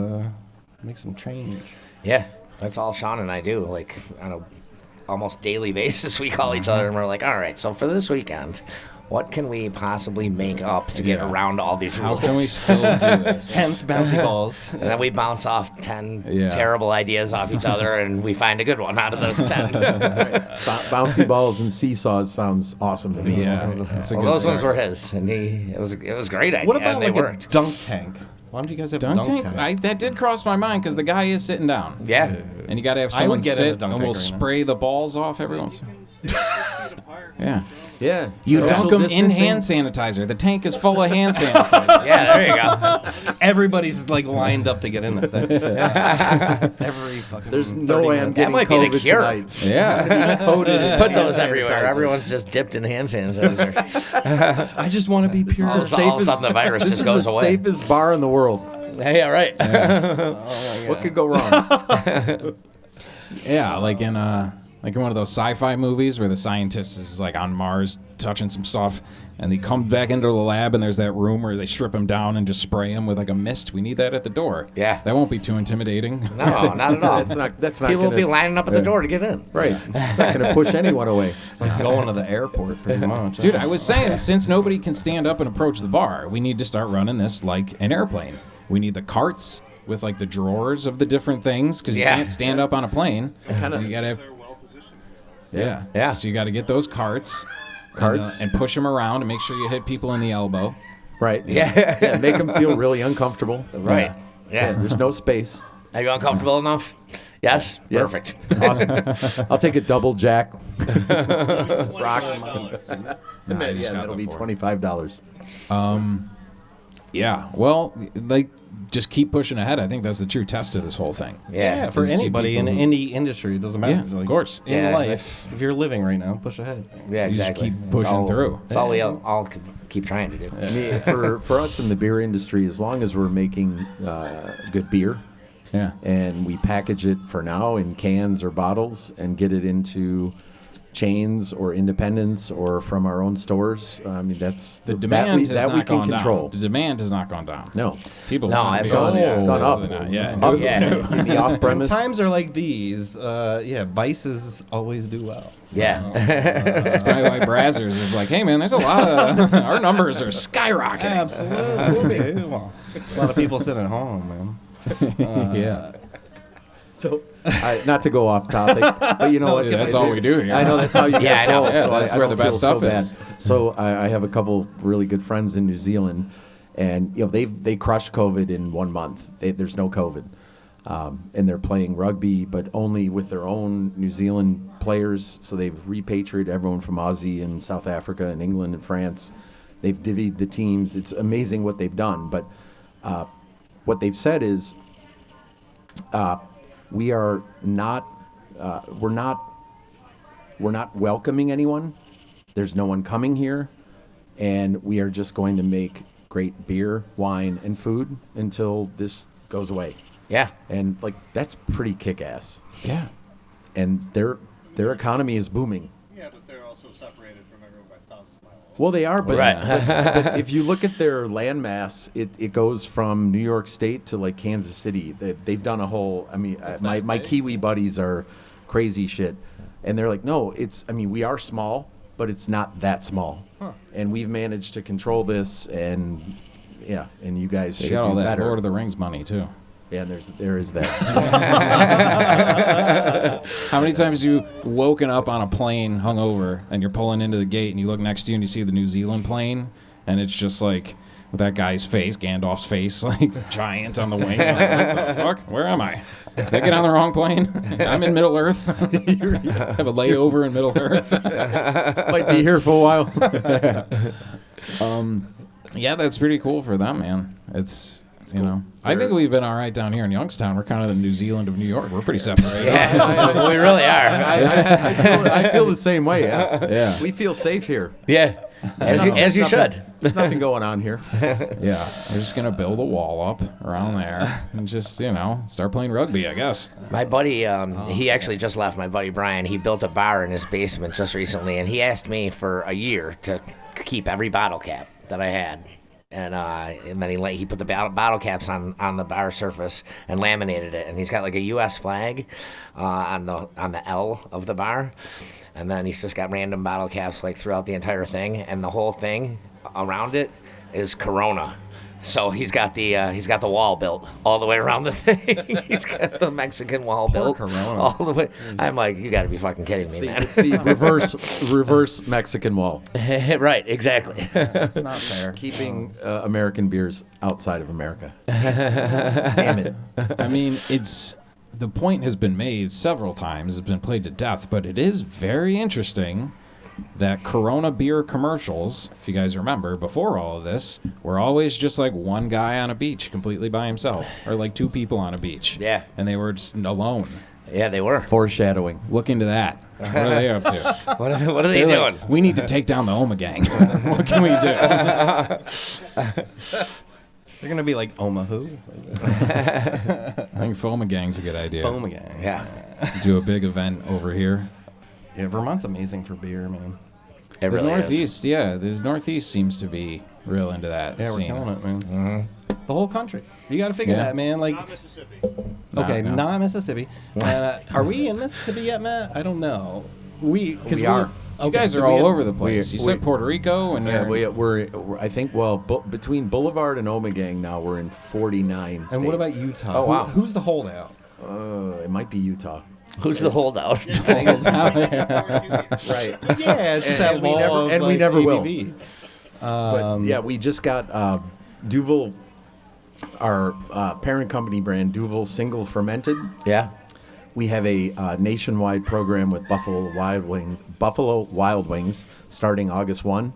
make some change. Yeah, that's all Sean and I do. Like on a almost daily basis, we call each other and we're like, all right, so for this weekend, what can we possibly make up to get around all these How rules? can we still do this? Hence bouncy balls. And then we bounce off 10 Yeah. terrible ideas off each other, and we find a good one out of those 10. Bouncy balls and seesaws sounds awesome to me. Yeah, that's a Well, good those ones start. were his, and it was a great idea. What about and they like worked. a dunk tank? Why don't you guys have a Dunk dunk tank? tank? That did cross my mind because the guy is sitting down. Yeah. And you got to have I someone would get in a sit dunk and tank we'll right now. spray the balls off every once in a while. 6 feet apart. Yeah. Yeah. You Social dunk them in distancing. hand sanitizer. The tank is full of hand sanitizer. Yeah, there you go. Everybody's like lined up to get in that thing. Every fucking. There's 30 no way I'm minutes. getting might be the COVID cure. tonight. Yeah. Put those everywhere. sanitizer. Everyone's just dipped in hand sanitizer. I just want to be pure. all of a sudden the virus This just is goes the away. safest bar in the world. Hey, all right. What could go wrong? Yeah, like in one of those sci-fi movies where the scientist is like on Mars touching some stuff, and he comes back into the lab, and there's that room where they strip him down and just spray him with like a mist. We need that at the door. Yeah. That won't be too intimidating. No, not at all. That's not People will gonna, be lining up at the door to get in. right. It's not going to push anyone away. It's like going to the airport, pretty much. Dude, I was saying, since nobody can stand up and approach the bar, we need to start running this like an airplane. We need the carts with like the drawers of the different things, because Yeah. you can't stand up on a plane. kinda- You gotta have, They're well positioned. yeah. Yeah. So you got to get those carts. Carts. And push them around and make sure you hit people in the elbow. Right. Yeah. Make them feel really uncomfortable. Right. Yeah. Yeah. There's no space. Are you uncomfortable enough? Yes? Yes. Perfect. Awesome. I'll take a double jack. $25. Nah, I just Yeah, got that'll the be four. $25. Yeah. Well, like, just keep pushing ahead. I think that's the true test of this whole thing. Yeah, for To see anybody in people any industry, it doesn't matter. Yeah, Like, of course. In Yeah, life, if you're living right now, push ahead. Yeah, You just exactly. keep pushing through. That's all we all can keep trying to do. I mean, for us in the beer industry, as long as we're making good beer Yeah. and we package it for now in cans or bottles and get it into chains or independents or from our own stores, I mean, that's The demand has that not we can gone control. down. The demand has not gone down. No. People No, want it's it. gone- it's gone up. Absolutely not. Yeah. Up, No. Yeah. in the off-premise. Times are like these. Vices always do well. So, Yeah. That's probably why Brazzers is like, hey, man, there's a lot of... our numbers are skyrocketing. absolutely. Well, a lot of people sit at home, man. Yeah. So, not to go off topic, but you know what? That's all we do here. I know that's how you guys Yeah, I know. roll, Yeah, so that's I where don't the best feel stuff so is. bad. So I have a couple really good friends in New Zealand, and you know they crushed COVID in 1 month. There's no COVID, and they're playing rugby, but only with their own New Zealand players. So they've repatriated everyone from Aussie and South Africa and England and France. They've divvied the teams. It's amazing what they've done. But what they've said is, we are not, we're not welcoming anyone. There's no one coming here, and we are just going to make great beer, wine, and food until this goes away. Yeah. And like that's pretty kick-ass. Yeah. And their economy is booming. Yeah, but they're also separated from everyone by thousands of miles. Well, they are, but, Right. but if you look at their landmass, it goes from New York State to like Kansas City. They've done a whole. I mean, my Kiwi buddies are crazy shit, and they're like, no, we are small, but it's not that small, and we've managed to control this, and yeah, and you guys They should got all do that better. Lord of the Rings money, too. Yeah, and there is that. How many times you woken up on a plane hungover and you're pulling into the gate and you look next to you and you see the New Zealand plane and it's just like with that guy's face, Gandalf's face, like giant on the wing. Like, what the fuck? Where am I? Did I get on the wrong plane? I'm in Middle Earth. Have a layover in Middle Earth. Might be here for a while. Yeah, that's pretty cool for them, man. It's you know, I think we've been all right down here in Youngstown. We're kind of the New Zealand of New York. We're pretty separated. Yeah. We really are. I feel the same way. Yeah. Yeah. We feel safe here. Yeah. As you should. There's nothing going on here. Yeah, we're just gonna build a wall up around there and just start playing rugby, I guess. My buddy, he actually just left. My buddy Brian, he built a bar in his basement just recently, and he asked me for a year to keep every bottle cap that I had. And then he put the bottle caps on the bar surface and laminated it. And he's got like a U.S. flag on the L of the bar. and then he's just got random bottle caps like throughout the entire thing, and the whole thing around it is Corona. So he's got the wall built all the way around the thing. He's got the Mexican wall built Corona. all the way. I'm like, you got to be fucking kidding me, man. It's the reverse Mexican wall, Right, exactly. It's not fair. keeping American beers outside of America. Damn it. I mean, the point has been made several times. It's been played to death, but it is very interesting that Corona beer commercials, if you guys remember, before all of this, were always just like one guy on a beach completely by himself, or like two people on a beach. Yeah. And they were just alone. Yeah, they were. Foreshadowing. Look into that. What are they up to? What are they They're doing? like, we need to take down the Ommegang. What can we do? They're gonna be like Omaha. I think Omegang's a good idea. Ommegang. Yeah, Do a big event over here. Yeah, Vermont's amazing for beer, man. it The really is. Northeast, yeah, the Northeast seems to be real into that Yeah, we're scene. killing it, man. The whole country. You got to figure Yeah. that, man. Like, Not Mississippi. okay, No. not Mississippi. Are we in Mississippi yet, Matt? I don't know. We are. You guys are all over the place. You said Puerto Rico, and Yeah, you're we're I think, between Boulevard and Ommegang now, we're in 49 states. And what about Utah? Oh, wow. Who's the holdout? It might be Utah. Who's the holdout? Right. Yeah, it's just that And we law never- of, and we like, never will. ABV. But yeah, we just got Duvel, our parent company brand, Duvel Single Fermented. Yeah. We have a nationwide program with Buffalo Wild Wings starting August 1.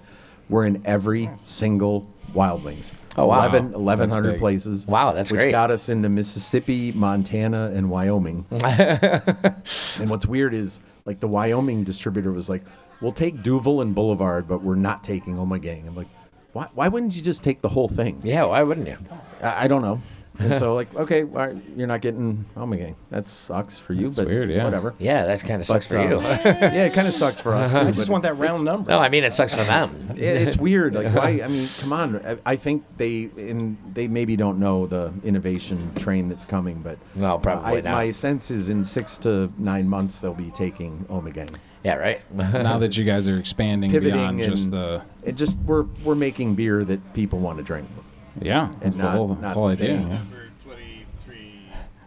We're in every single Wild Wings. Oh, wow. 1,100 That's big. places. Wow, that's which great. got us into Mississippi, Montana, and Wyoming. And what's weird is, like, the Wyoming distributor was like, we'll take Duvel and Boulevard, but we're not taking Ommegang. I'm like, why wouldn't you just take the whole thing? Yeah, why wouldn't you? I don't know. And so, like, okay, all right, you're not getting Ommegang. That sucks for you, That's but weird, yeah. whatever. Yeah, that kind of sucks for But, you. Yeah, it kind of sucks for us, too. I just but want that round number. No, I mean, it sucks for them. it's weird. Like, why? I mean, come on. I think they maybe don't know the innovation train that's coming, but No, probably not. my sense is in 6 to 9 months they'll be taking Ommegang. Yeah, right? now that you guys are expanding Pivoting beyond just and the we're making beer that people want to drink. that's the not- whole not idea. staying. Yeah. For 23,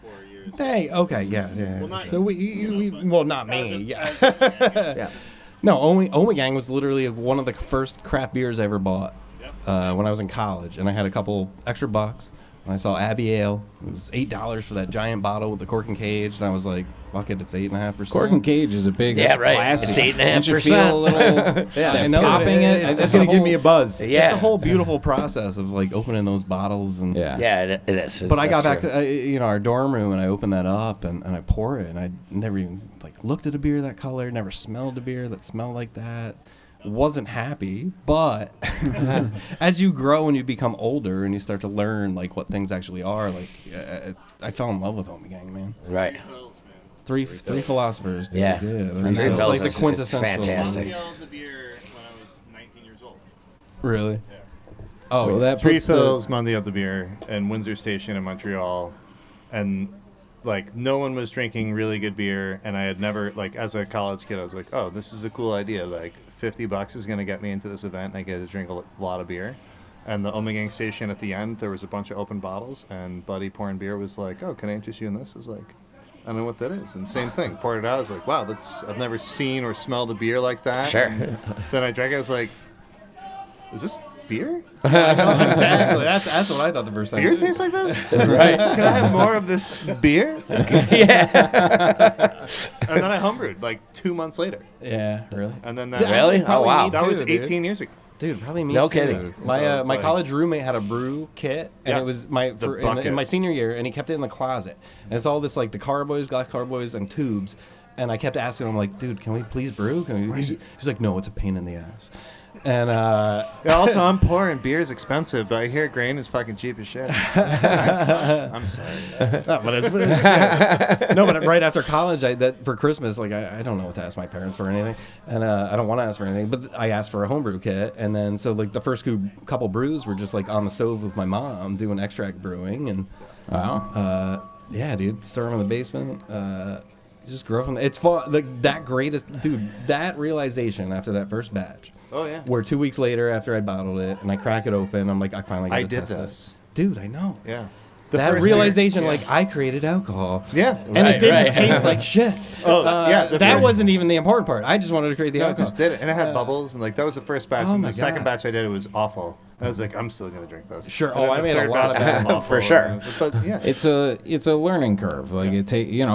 4 years. Hey, okay, yeah. Well, not So well, not me. Yeah. Yeah. No, Ommegang was literally one of the first craft beers I ever bought when I was in college, and I had a couple extra bucks. And I saw Abbey Ale. It was $8 for that giant bottle with the cork and cage, and I was like, "Fuck it, it's 8.5%." Cork and Cage is a big. Yeah, that's right. Classy. It's 8.5%. Don't you feel a little Yeah, that I know, popping but it? it's That's gonna give me a buzz. Yeah. It's a whole beautiful process of like opening those bottles and. Yeah. Yeah, it is. But I got That's back true. to our dorm room and I opened that up and I pour it and I never even like looked at a beer that color, never smelled a beer that smelled like that. Wasn't happy, but as you grow and you become older and you start to learn like what things actually are, like I fell in love with Ommegang, man. Right. Three philosophers. Dude. Yeah. And Three it's Bells like the is quintessential. fantastic. I yelled the beer when I was 19 years old. Really? Oh, Well, yeah. that Three puts the, Phils Monday of the beer in Windsor Station in Montreal, and like no one was drinking really good beer, and I had never like as a college kid I was like, oh, this is a cool idea. Like $50 is gonna get me into this event, and I get to drink a lot of beer. And the Ommegang station at the end, there was a bunch of open bottles, and Buddy pouring beer was like, oh, can I interest you in this? I was like, I don't know what that is. And same thing, poured it out. I was like, wow, I've never seen or smelled a beer like that. Sure. And then I drank it. I was like, is this beer? Exactly. That's what I thought the first time. Beer too. tastes like this? Right. Can I have more of this beer? Yeah. And then I homebrewed like 2 months later. Yeah, really. And then that, Really? Probably Oh, wow. me that was too, dude. 18 years ago. Dude, probably me No too. kidding. My So it's my like- college roommate had a brew kit, and Yes, it was my the in bucket. my senior year, and he kept it in the closet. And it's all this like the carboys, glass carboys, and tubes. And I kept asking him like, dude, can we please brew? Can we? He's like, no, it's a pain in the ass. And Yeah, also, I'm poor and beer is expensive, but I hear grain is fucking cheap as shit. I'm sorry. no, but it's no, but right after college, for Christmas, like I don't know what to ask my parents for anything, and I don't want to ask for anything, but I asked for a homebrew kit, and then so like the first couple brews were just like on the stove with my mom doing extract brewing, and wow. yeah, dude, store them in the basement. You just grow from that. It's fun. Like that greatest dude. That realization after that first batch. Oh yeah. Where 2 weeks later, after I bottled it and I crack it open, I'm like, I finally got to did test this. this. Dude, I know. Yeah. That realization, like, I created alcohol. Yeah. And it didn't taste like shit. Oh, yeah. That wasn't even the important part. I just wanted to create the I alcohol. just did it, and it had bubbles, and like that was the first batch. Oh and my the second God. batch I did, it was awful. I was like, I'm still gonna drink this. Sure. And Oh, then I the made a third lot of batch batches. was awful, For sure. and I was like, but yeah. It's a learning curve. Like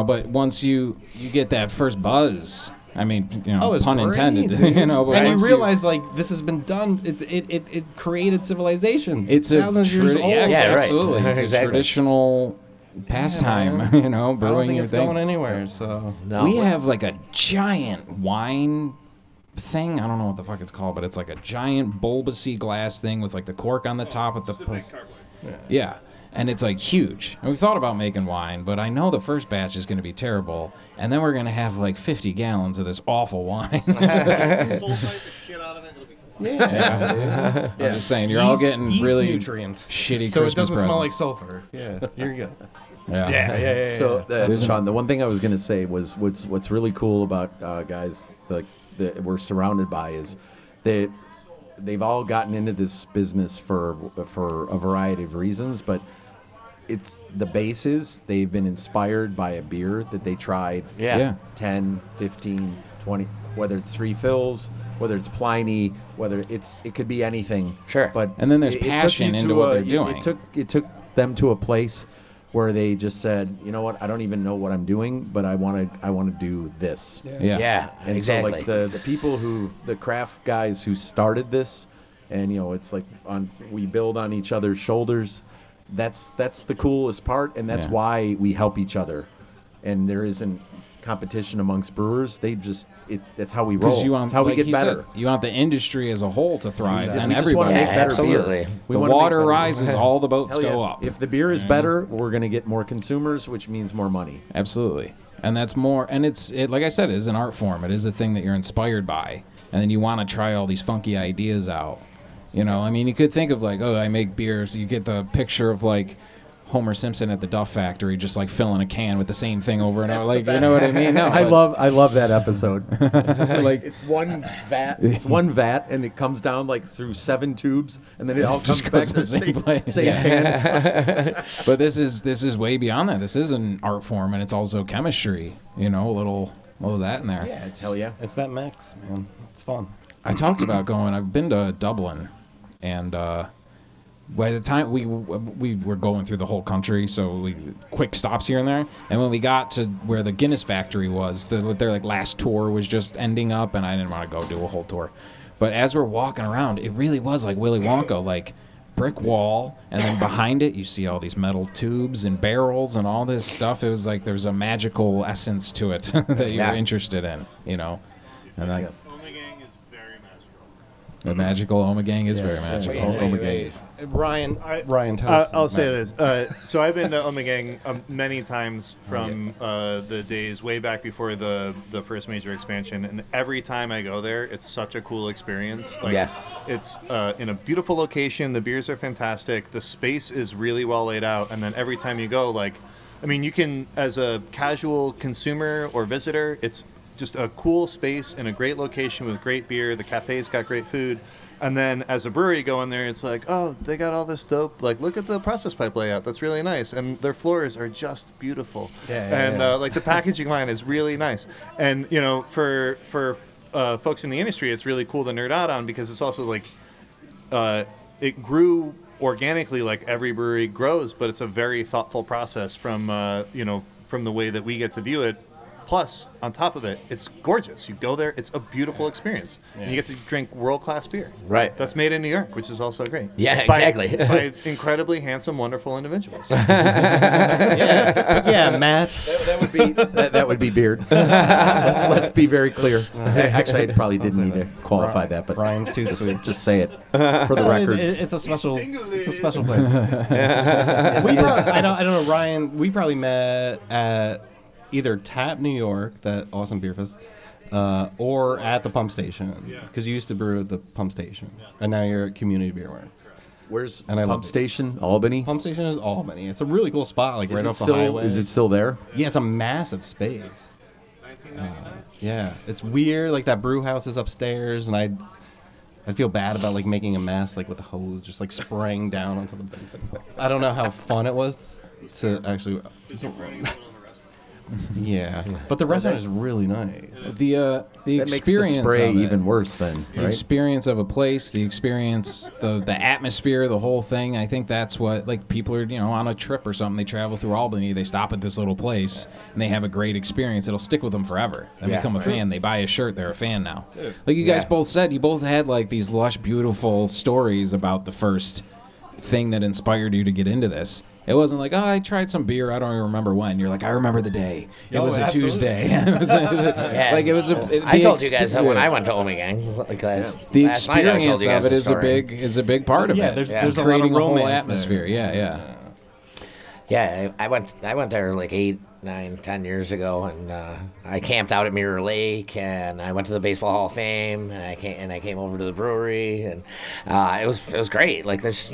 but once you get that first buzz, I mean, it's pun great, intended, dude. but and once you realize like this has been done. It created civilizations. it's a thousands of years old. Yeah, right. absolutely. It's a Exactly. traditional pastime, man. brewing I don't think your it's thing. going anywhere. So No. We have like a giant wine thing. I don't know what the fuck it's called, but it's like a giant bulbousy glass thing with like the cork on the top with the yeah. And it's like huge. And we thought about making wine, but I know the first batch is going to be terrible, and then we're going to have like 50 gallons of this awful wine. Yeah. I'm just saying, you're all getting yeast really nutrient, shitty so Christmas it doesn't smell like presents. sulfur. Yeah, you're good. Yeah. So, Sean, the one thing I was going to say was what's really cool about guys that we're surrounded by is that they've all gotten into this business for a variety of reasons, but it's the bases. They've been inspired by a beer that they tried Yeah. 10, 15, 20, whether it's Three Fills, whether it's Pliny, whether it could be anything. Sure. But And then there's it took passion you into to what they're doing. It took them to a place where they just said, you know what, I don't even know what I'm doing, but I want to do this. Yeah. Yeah, And exactly. so like the people the craft guys who started this, and it's like we build on each other's shoulders. That's the coolest part, and that's Yeah. why we help each other. And there isn't competition amongst brewers. That's how we roll. Because you want, it's how we like get he better. said, you want the industry as a whole to thrive, Exactly. and We just want everybody. to make better absolutely. beer. We The wanna make water better- rises, all the boats Hell yeah. go up. If the beer is better, we're going to get more consumers, which means more money. Absolutely. And that's more, and it like I said, it is an art form. It is a thing that you're inspired by. And then you want to try all these funky ideas out. I mean, you could think of like, I make beers. You get the picture of like Homer Simpson at the Duff Factory just like filling a can with the same thing over and over. Like, you know what I mean? No, I love that episode. like It's one vat. It's one vat, and it comes down like through 7 tubes, and then it all comes Just back goes to to the same place. Same Yeah. can. But this is way beyond that. This is an art form, and it's also chemistry. A little of that in there. Yeah, it's Hell yeah. It's that mix, man. It's fun. I talked about going. I've been to Dublin, and by the time we were going through the whole country, so we quick stops here and there. And when we got to where the Guinness factory was, their like last tour was just ending up, and I didn't want to go do a whole tour. But as we're walking around, it really was like Willy Wonka, like brick wall, and then behind it you see all these metal tubes and barrels and all this stuff. It was like there was a magical essence to it that you Yeah. were interested in, and like. Ommegang is very magical. The magical Ommegang is very magical. Ryan, tell us. I'll say this. So I've been to Ommegang many times from the days way back before the first major expansion, and every time I go there, it's such a cool experience. Like, Yeah. It's in a beautiful location. The beers are fantastic. The space is really well laid out, and then every time you go, you can, as a casual consumer or visitor, it's just a cool space in a great location with great beer. The cafe's got great food. And then as a brewery, you go in there, it's like, oh, they got all this dope. Like, look at the process pipe layout. That's really nice. And their floors are just beautiful. And the packaging line is really nice. And, for folks in the industry, it's really cool to nerd out on, because it's also like it grew organically like every brewery grows, but it's a very thoughtful process from the way that we get to view it. Plus, on top of it, it's gorgeous. You go there, it's a beautiful experience. And you get to drink world-class beer. Right. That's made in New York, which is also great. Yeah, exactly. By incredibly handsome, wonderful individuals. Yeah, Matt. That would be Beard. Let's be very clear. Actually, I probably didn't need to qualify that, but Ryan's too sweet. just say it for the record. It's a special. It's a special place. I don't know, Ryan. We probably met at either Tap New York, that awesome beer fest, or at the pump station. Because you used to brew at the pump station, and now you're at Community Beer Works. Where's And I love Pump it. Station? Albany? Pump station is Albany. It's a really cool spot, like right off the still, highway. Is it still there? Yeah, it's a massive space. Yeah, it's weird. Like that brew house is upstairs, and I'd feel bad about like making a mess, like with the hose just like spraying down onto the. I don't know how fun it was to actually. Yeah, but the restaurant is really nice. The That experience makes the spray of it, even worse then, the right? experience of a place, the experience, the atmosphere, the whole thing. I think that's what, like, people are, on a trip or something. They travel through Albany, they stop at this little place, and they have a great experience. It'll stick with them forever. They become a fan. They buy a shirt. They're a fan now. Like you guys both said, you both had like these lush, beautiful stories about the first thing that inspired you to get into this. It wasn't like, I tried some beer, I don't even remember when. You're like, I remember the day. It was a absolutely. Tuesday. Like it was I told you guys that when I went to Ommegang. Because the last night I told experience you guys of it the is a big part of Yeah, it. there's a lot creating of the whole romance atmosphere. there. Yeah, I went there like 8, 9, 10 years ago, and I camped out at Mirror Lake, and I went to the Baseball Hall of Fame, and I came over to the brewery, and it was great. Like there's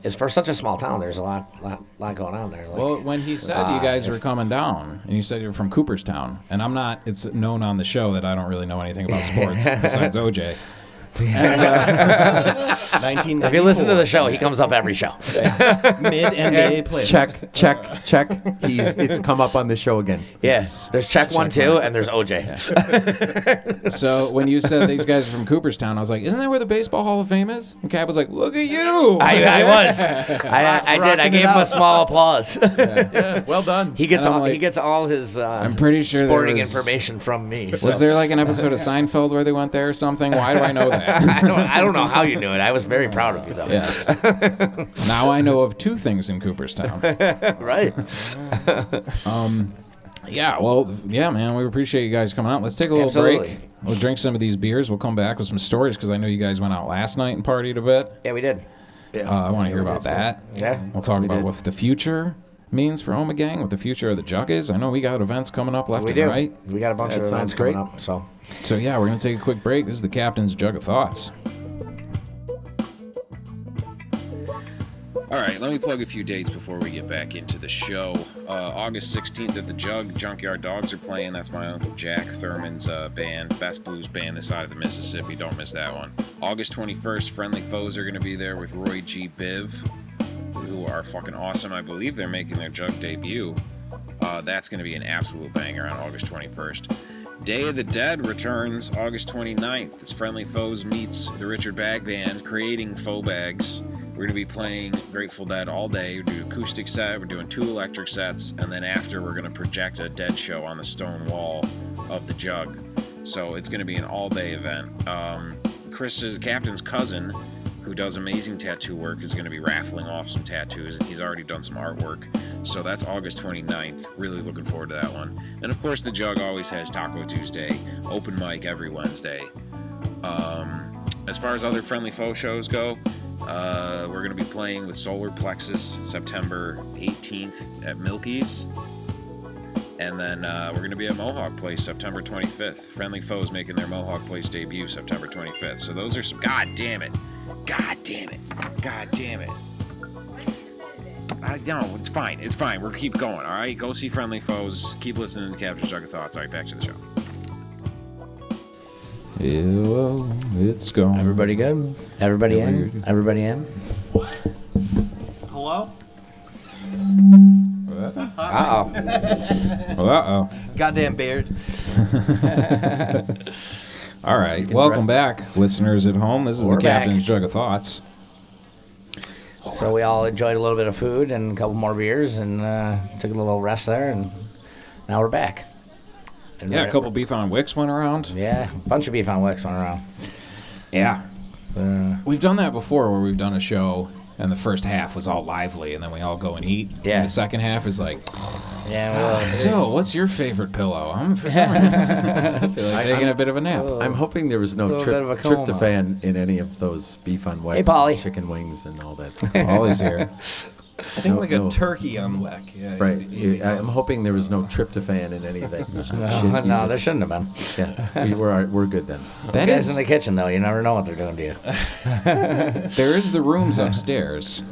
it's for such a small town. There's a lot going on there. Like, Well, when he said you guys were coming down, and you said you were from Cooperstown, and I'm not, it's known on the show that I don't really know anything about sports besides OJ. And, if you listen to the show, he comes up every show. Mid NBA player. Check. It's come up on the show again. Yes, there's check 1, 2, and there's OJ. so when you said these guys are from Cooperstown, I was like, isn't that where the Baseball Hall of Fame is? And Cab was like, look at you. I was. I did. I gave him a small applause. Yeah, well done. He gets And I'm all. He like, gets all his. I'm pretty sure there sporting was- information from me. Was there like an episode of Seinfeld where they went there or something? Why do I know that? I don't know how you knew it. I was very proud of you, though. Yes. Now I know of 2 things in Cooperstown. Right. Yeah, well, yeah, man, we appreciate you guys coming out. Let's take a little Absolutely. break. We'll drink some of these beers. We'll come back with some stories because I know you guys went out last night and partied a bit. Yeah, we did. I want to hear about that. Yeah. We'll talk about did. what the future means for Ommegang, what the future of the jug is. I know we got events coming up left We and do. right. We got a bunch That of sounds events coming great. up. So. So, yeah, we're going to take a quick break. This is the Captain's Jug of Thoughts. All right, let me plug a few dates before we get back into the show. August 16th at the Jug, Junkyard Dogs are playing. That's my Uncle Jack Thurman's band, best blues band this side of the Mississippi. Don't miss that one. August 21st, Friendly Foes are going to be there with Roy G. Biv, who are fucking awesome. I believe they're making their Jug debut. That's going to be an absolute banger on August 21st. Day of the Dead returns August 29th. It's Friendly Foes meets the Richard Bag Band, creating faux bags. We're going to be playing Grateful Dead all day. We're doing acoustic set, we're doing 2 electric sets, and then after we're going to project a Dead show on the stone wall of the Jug. So it's going to be an all-day event. Chris's captain's cousin, who does amazing tattoo work, is going to be raffling off some tattoos, and he's already done some artwork. So that's August 29th. Really looking forward to that one. And of course, the Jug always has Taco Tuesday, open mic every Wednesday. As far as other Friendly Foe shows go, we're going to be playing with Solar Plexus September 18th at Milky's. And then we're going to be at Mohawk Place September 25th. Friendly Foes making their Mohawk Place debut September 25th. So those are some... God damn it. No, it's fine. We'll keep going, all right? Go see Friendly Foes. Keep listening to Captain's Jug of Thoughts. All right, back to the show. Hello, it's gone. Everybody good? Everybody in? Everybody in? Hello? Uh-oh. Uh-oh. Goddamn beard. All right, welcome back, listeners at home. This is We're the Captain's back. Jug of Thoughts. So we all enjoyed a little bit of food and a couple more beers and took a little rest there, and now we're back. And Yeah, we're- a couple beef on wicks went around. Yeah, a bunch of beef on wicks went around. Yeah. We've done that before where we've done a show and the first half was all lively and then we all go and eat. Yeah. And the second half is like, Yeah, well, so what's your favorite pillow? I'm for some reason, I feel like taking a bit of a nap. I'm hoping there was no Little bit of a coma. tryptophan in any of those beef on wax, Polly. chicken wings, and all that. Ollie's here. I think No, like no. a turkey on Weck. Yeah, Right. it'd be fun. I'm hoping there was no tryptophan in any of that. shit no, you there just- shouldn't have been. Yeah, we're good then. That Guys is, in the kitchen, though, you never know what they're doing to you. there is the rooms upstairs.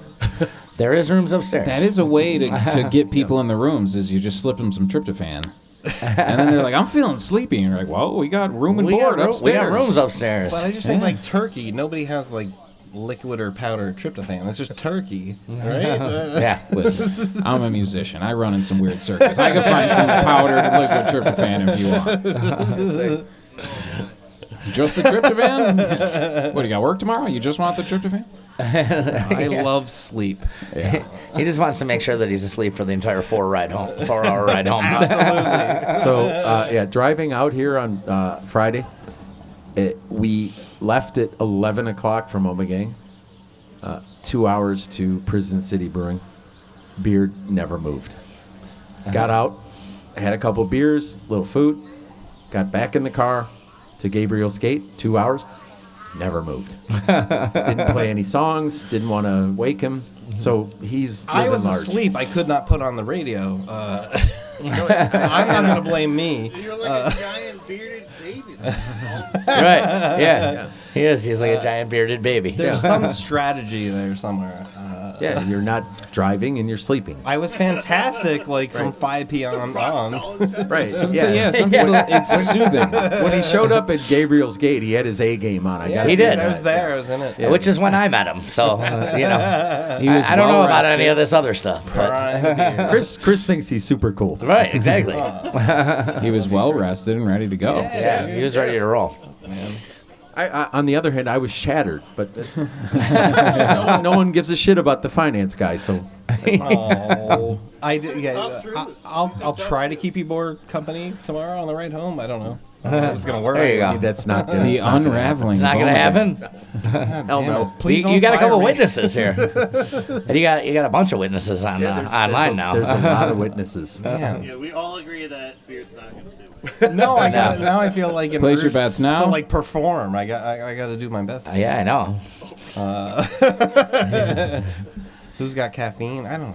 There is rooms upstairs. That is a way to get people in the rooms is you just slip them some tryptophan. And then they're like, I'm feeling sleepy. And you're like, well, we got room and board upstairs. We got rooms upstairs. But I just think like turkey. Nobody has like liquid or powder tryptophan. It's just turkey, right? Yeah. Listen, I'm a musician. I run in some weird circles. I can find some powdered liquid tryptophan if you want. Just the tryptophan? What, you got work tomorrow? You just want the tryptophan? I love sleep. He just wants to make sure that he's asleep for the entire 4-hour ride home. Absolutely. So, driving out here on Friday, we left at 11 o'clock from Ommegang, 2 hours to Prison City Brewing. Beer never moved. Got out, had a couple beers, little food, got back in the car to Gabriel's Gate, 2 hours, never moved. Didn't play any songs, didn't want to wake him. So he's living I was large. asleep. I could not put on the radio. I'm not going to blame me. You're like a giant bearded baby. Right. Yeah. He is. He's like a giant bearded baby. There's some strategy there somewhere. Yeah, you're not driving and you're sleeping. I was fantastic, like from 5 p.m. on. Right. Some people, it's soothing. When he showed up at Gabriel's Gate, he had his A game on. Yeah, He did. I was there. I was in it. Yeah. Which is when I met him. So, He was I don't know about well-rested. any of this other stuff. But, Chris thinks he's super cool. right, exactly. He was well rested and ready to go. Yeah, he was ready to roll. I, on the other hand, I was shattered, but that's, no one gives a shit about the finance guy. So Oh, I did. Yeah, I'll try to keep you more company tomorrow on the ride home. I don't know. This is gonna work. There you go. that's not good. The unraveling. It's not going to happen. Hell no. Please You got a couple me. witnesses here. And you got a bunch of witnesses on online now. There's a lot of witnesses. Man. Yeah, we all agree that beard's not going to stay away. No, I got it. Now I feel like Place your bets now. to like perform. I got to do my best. Yeah, I know. Who's got caffeine? I don't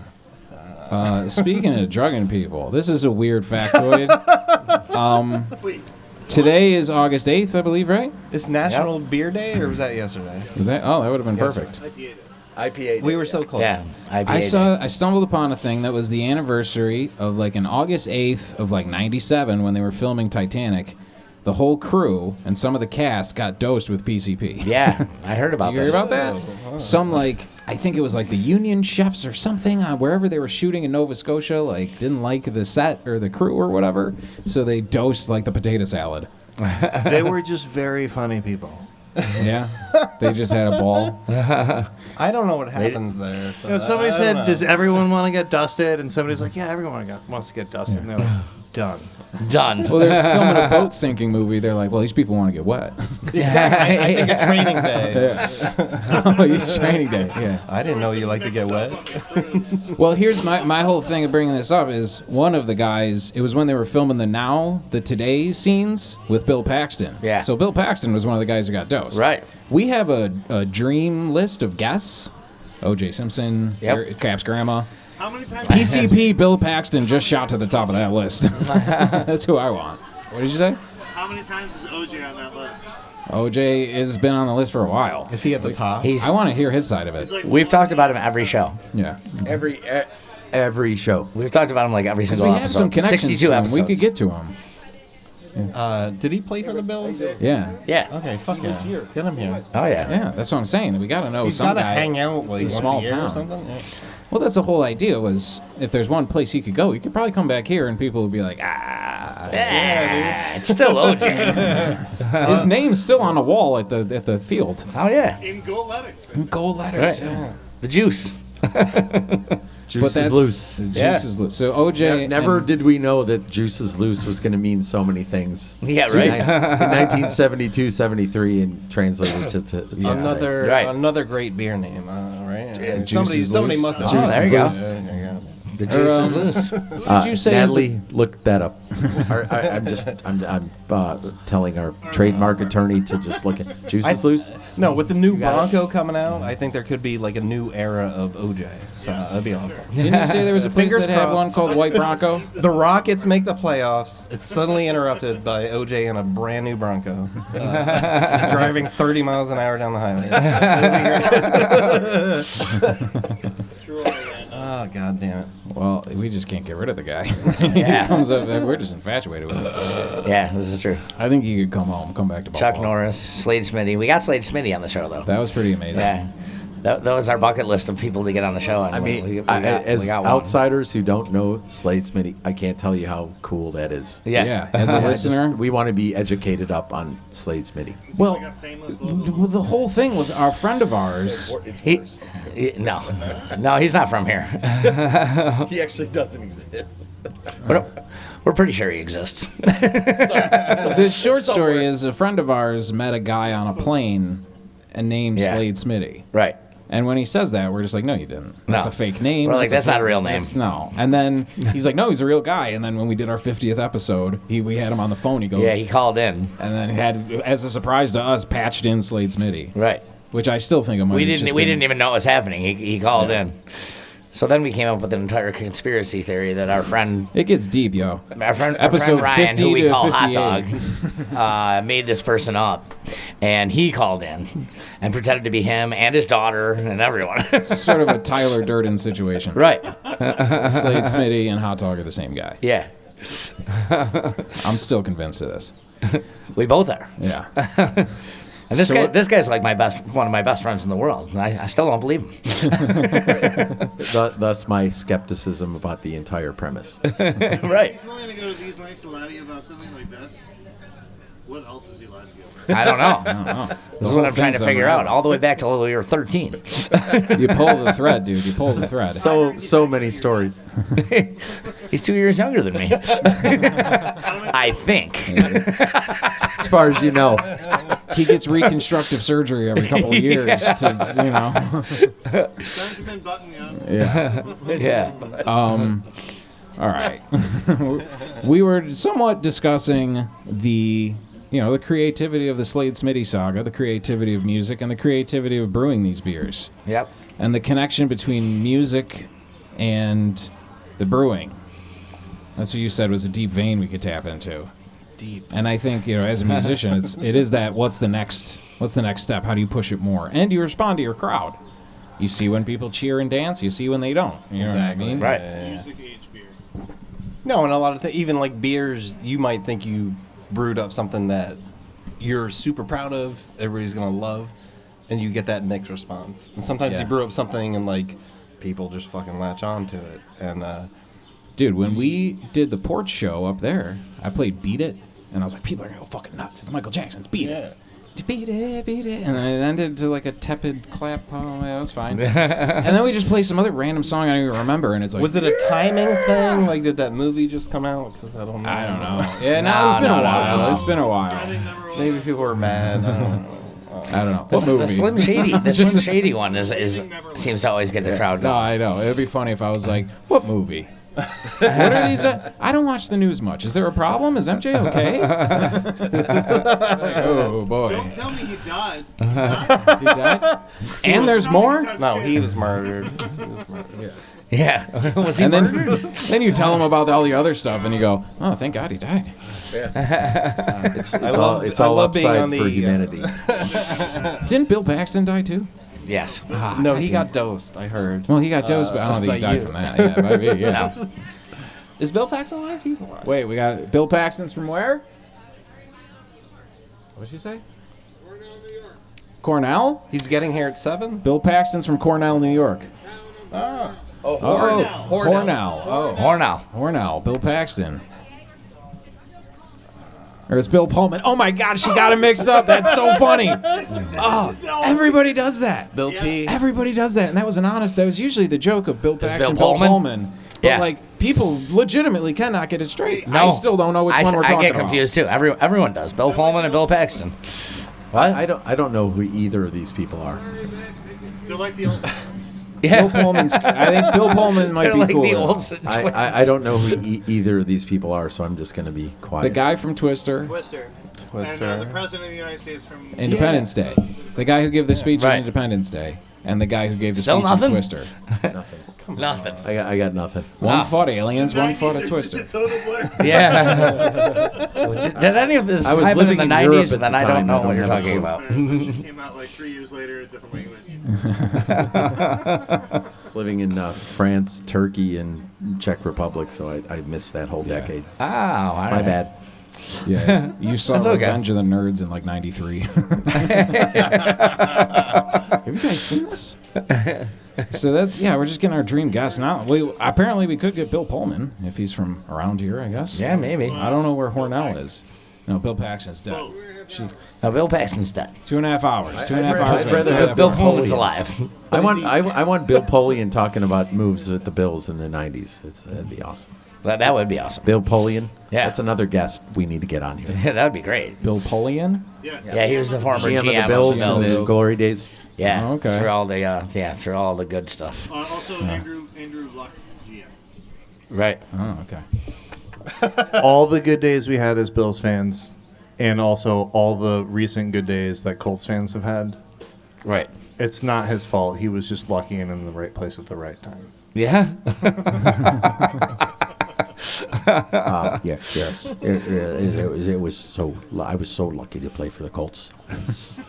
know. Speaking of drugging people, this is a weird factoid. Today is August 8th, I believe, right? It's National Beer Day, or was that yesterday? Was that? Oh, that would have been perfect. IPA. We were so close. Yeah. I stumbled upon a thing that was the anniversary of like an August 8th of like 97 when they were filming Titanic. The whole crew and some of the cast got dosed with PCP. Yeah, I heard about You hear this. about that? Some like, I think it was like the Union chefs or something wherever they were shooting in Nova Scotia, like didn't like the set or the crew or whatever, so they dosed like the potato salad. They were just very funny people. Yeah, they just had a ball. I don't know what happens there. So You know, somebody I said, don't know. "Does everyone want to get dusted?" And somebody's like, "Yeah, everyone wants to get dusted." And they're like, "Done." Done. Well, they're filming a boat sinking movie. They're like, well, these people want to get wet. Exactly. I think a training day. Oh, it's training day. Yeah. I didn't know you like to get wet. Well, here's my whole thing of bringing this up is one of the guys, it was when they were filming the Today scenes with Bill Paxton. Yeah. So Bill Paxton was one of the guys who got dosed. Right. We have a dream list of guests. O.J. Simpson, Yep. Cap's grandma. How many times? PCP Bill Paxton just shot to the top of that list. That's who I want. What did you say? How many times is OJ on that list? O.J. has been on the list for a while. Is he at the top? He's. I want to hear his side of it. He's like, We've talked about him every show. Yeah. Every show. We've taled about him like every single We have episode. some connections 62 to him. episodes. We could get to him. Did he play for the Bills? Yeah. Yeah. Okay, fuck yeah. Get him here. Oh yeah. Yeah, that's what I'm saying. We got to know He's some got to guy. hang out like It's a once small a year town. or something. Yeah. Well, that's the whole idea was if there's one place he could go, he could probably come back here and people would be like, Yeah, it's still OJ. his name's still on the wall at the field. Oh yeah. in gold letters. In gold letters. Right. Yeah. The juice. Juice is loose. Juice Yeah. is loose. So OJ Never and- did we know that Juice is loose was going to mean so many things. Yeah, In right. 1972, 73, and translated to today. Another great beer name, right? Juice somebody is somebody loose. must have. Oh, there you go. There you go. The juice is loose. Did you say Natalie, look that up. I'm telling our trademark attorney to just look at Juice is loose. No, with the new Bronco coming out, I think there could be like a new era of OJ. So that'd be awesome. Didn't you say there was a place Fingers that had one crossed. called White Bronco? The Rockets make the playoffs. It's suddenly interrupted by OJ in a brand new Bronco, driving 30 miles an hour down the highway. Oh, God damn it. Well, we just can't get rid of the guy. Yeah. He comes up, we're just infatuated with him. Yeah, this is true. I think he could come home, come back to Chuck Buffalo. Norris, Slade Smitty. We got Slade Smitty on the show, though. That was pretty amazing. Yeah. That was our bucket list of people to get on the show. And I mean, we as got one. outsiders who don't know Slade Smitty, I can't tell you how cool that is. Yeah. As a listener, We want to be educated up on Slade Smitty. well, Like a famous local. the whole thing was our friend of ours. No, he's not from here. He actually doesn't exist. We're pretty sure he exists. The short story is a friend of ours met a guy on a plane and named Yeah. Slade Smitty. Right. And when he says that, we're just like, no, you didn't. That's No. a fake name. We're like, that's not a fake- real name. No. And then he's like, no, he's a real guy. And then when we did our 50th episode, we had him on the phone. He goes, Yeah, he called in. and then had, as a surprise to us, patched in Slade Smitty, Right. which I still think We didn't even know it was happening. He called Yeah. in. So then we came up with an entire conspiracy theory that our friend It gets deep, yo. Episode Ryan, 50 who we to call Hot 58. Dog, made this person up, and he called in and pretended to be him and his daughter and everyone. Sort of a Tyler Durden situation. Right? Slade Smitty and Hot Dog are the same guy. Yeah, I'm still convinced of this. we both are. Yeah. And this So- this guy's like one of my best friends in the world. And I still don't believe him. Thus my skepticism about the entire premise. Right? He's willing to go to these lengths to lie to you about something like this. What else is he lying to you about? I don't know. I don't know. This is what I'm trying to figure out. All the way back to when we were 13. You pull the thread, dude. You pull the thread. So many stories. He's 2 years younger than me. I think. As far as you know. He gets reconstructive surgery every couple of years to, Guns have been buttoned up. Yeah. Yeah. All right. We were somewhat discussing the creativity of the Slade Smitty saga, the creativity of music, and the creativity of brewing these beers, Yep. and the connection between music and the brewing. That's what you said was a deep vein we could tap into. Deep. And I think, as a musician, it is that what's the next step? How do you push it more? And you respond to your crowd. You see when people cheer and dance, you see when they don't. You know Exactly. what I mean? Right. Music aged beer. No, and a lot of even like beers, you might think you brewed up something that you're super proud of, everybody's gonna love, and you get that mixed response. And sometimes Yeah. you brew up something and like people just fucking latch on to it. And Dude, when we did the porch show up there, I played Beat It, and I was like, people are gonna go fucking nuts. It's Michael Jackson's Beat It. Beat it, beat it. And then it ended to like a tepid clap. Oh, yeah, that was fine. And then we just play some other random song I don't even remember, and it's like, was it a timing thing? Like, did that movie just come out? Because I don't know. I don't know. Yeah, no, it's been a while. It's been a while. Maybe people were mad. I don't know. I don't know. The, What movie? the Slim Shady, the Slim Shady one is seems to always get the crowd No, going. I know. It would be funny if I was like, what movie? What are these? I don't watch the news much. Is there a problem? Is MJ okay? Like, oh, boy. Don't tell me he died. He died? And there's more? No, he was murdered. He was murdered. Yeah. Was he And then, murdered? then you tell him about all the other stuff, and you go, oh, thank God he died. It's I all love being upside on the, for humanity. Didn't Bill Paxton die too? Yes. No, he got dosed, I heard. Well, he got dosed, but I don't think he by died you. from that. Yeah, maybe, yeah. No. Is Bill Paxton alive? He's alive. Wait, we got Bill Paxton's from where? What'd you say? Cornell? He's getting here at 7? Bill Paxton's from Cornell, New York. Oh, Oh, Hornell. Oh, Hornell. Hornell. Bill Paxton. Or it's Bill Pullman. Oh my God, she got him mixed up. That's so funny. Oh, everybody does that. Bill P. Everybody does that, and that was that was usually the joke of Bill Paxton, Bill Pullman? But Yeah. like people legitimately cannot get it straight. No. I still don't know which one we're talking I get about. confused too. Everyone does. Bill Pullman and Bill Paxton. What? I don't know who either of these people are. They're like the old. Yeah. Bill Pullman's. I think Bill Pullman might They're be like the cooler. Olsen twins. I don't know who either of these people are, so I'm just going to be quiet. The guy from Twister, Twister. Twister. And the president of the United States from. Independence Day. The guy who gave the speech Right. on Independence Day, and the guy who gave the Still speech nothing? on Twister. Nothing. Nothing. I got nothing. One fought aliens, one fought a 90s, it's Twister. just a total blur. Yeah. did any of this I was happen in living the in Europe 90s? at Then the I don't time. know I what don't you're have a talking clue. about. Came out like 3 years later, different language. I was living in France, Turkey, and Czech Republic, so I missed that whole decade. Oh, all right. My bad. Yeah, you saw That's okay. Revenge of the Nerds in like '93. Have you guys seen this? So that's we're just getting our dream guest now. Apparently we could get Bill Pullman if he's from around here, I guess. Yeah, maybe. I don't know where Hornell is. No, Bill Paxton's dead. No, Bill Paxton's dead. 2.5 hours. 2.5 hours. I'd rather have Bill Pullman's alive. I want Bill Polian talking about moves with the Bills in the '90s. That'd be awesome. That would be awesome. Bill Polian. Yeah. That's another guest we need to get on here. Yeah, that would be great. Bill Polian? Yeah, he was the former GM GM of the Bills in the glory days. Yeah. Oh, okay. Through all the good stuff. Also, Andrew Luck, GM. Right. Oh, okay. All the good days we had as Bills fans, and also all the recent good days that Colts fans have had. Right. It's not his fault. He was just lucky and in the right place at the right time. Yeah. Yes. It was so. I was so lucky to play for the Colts,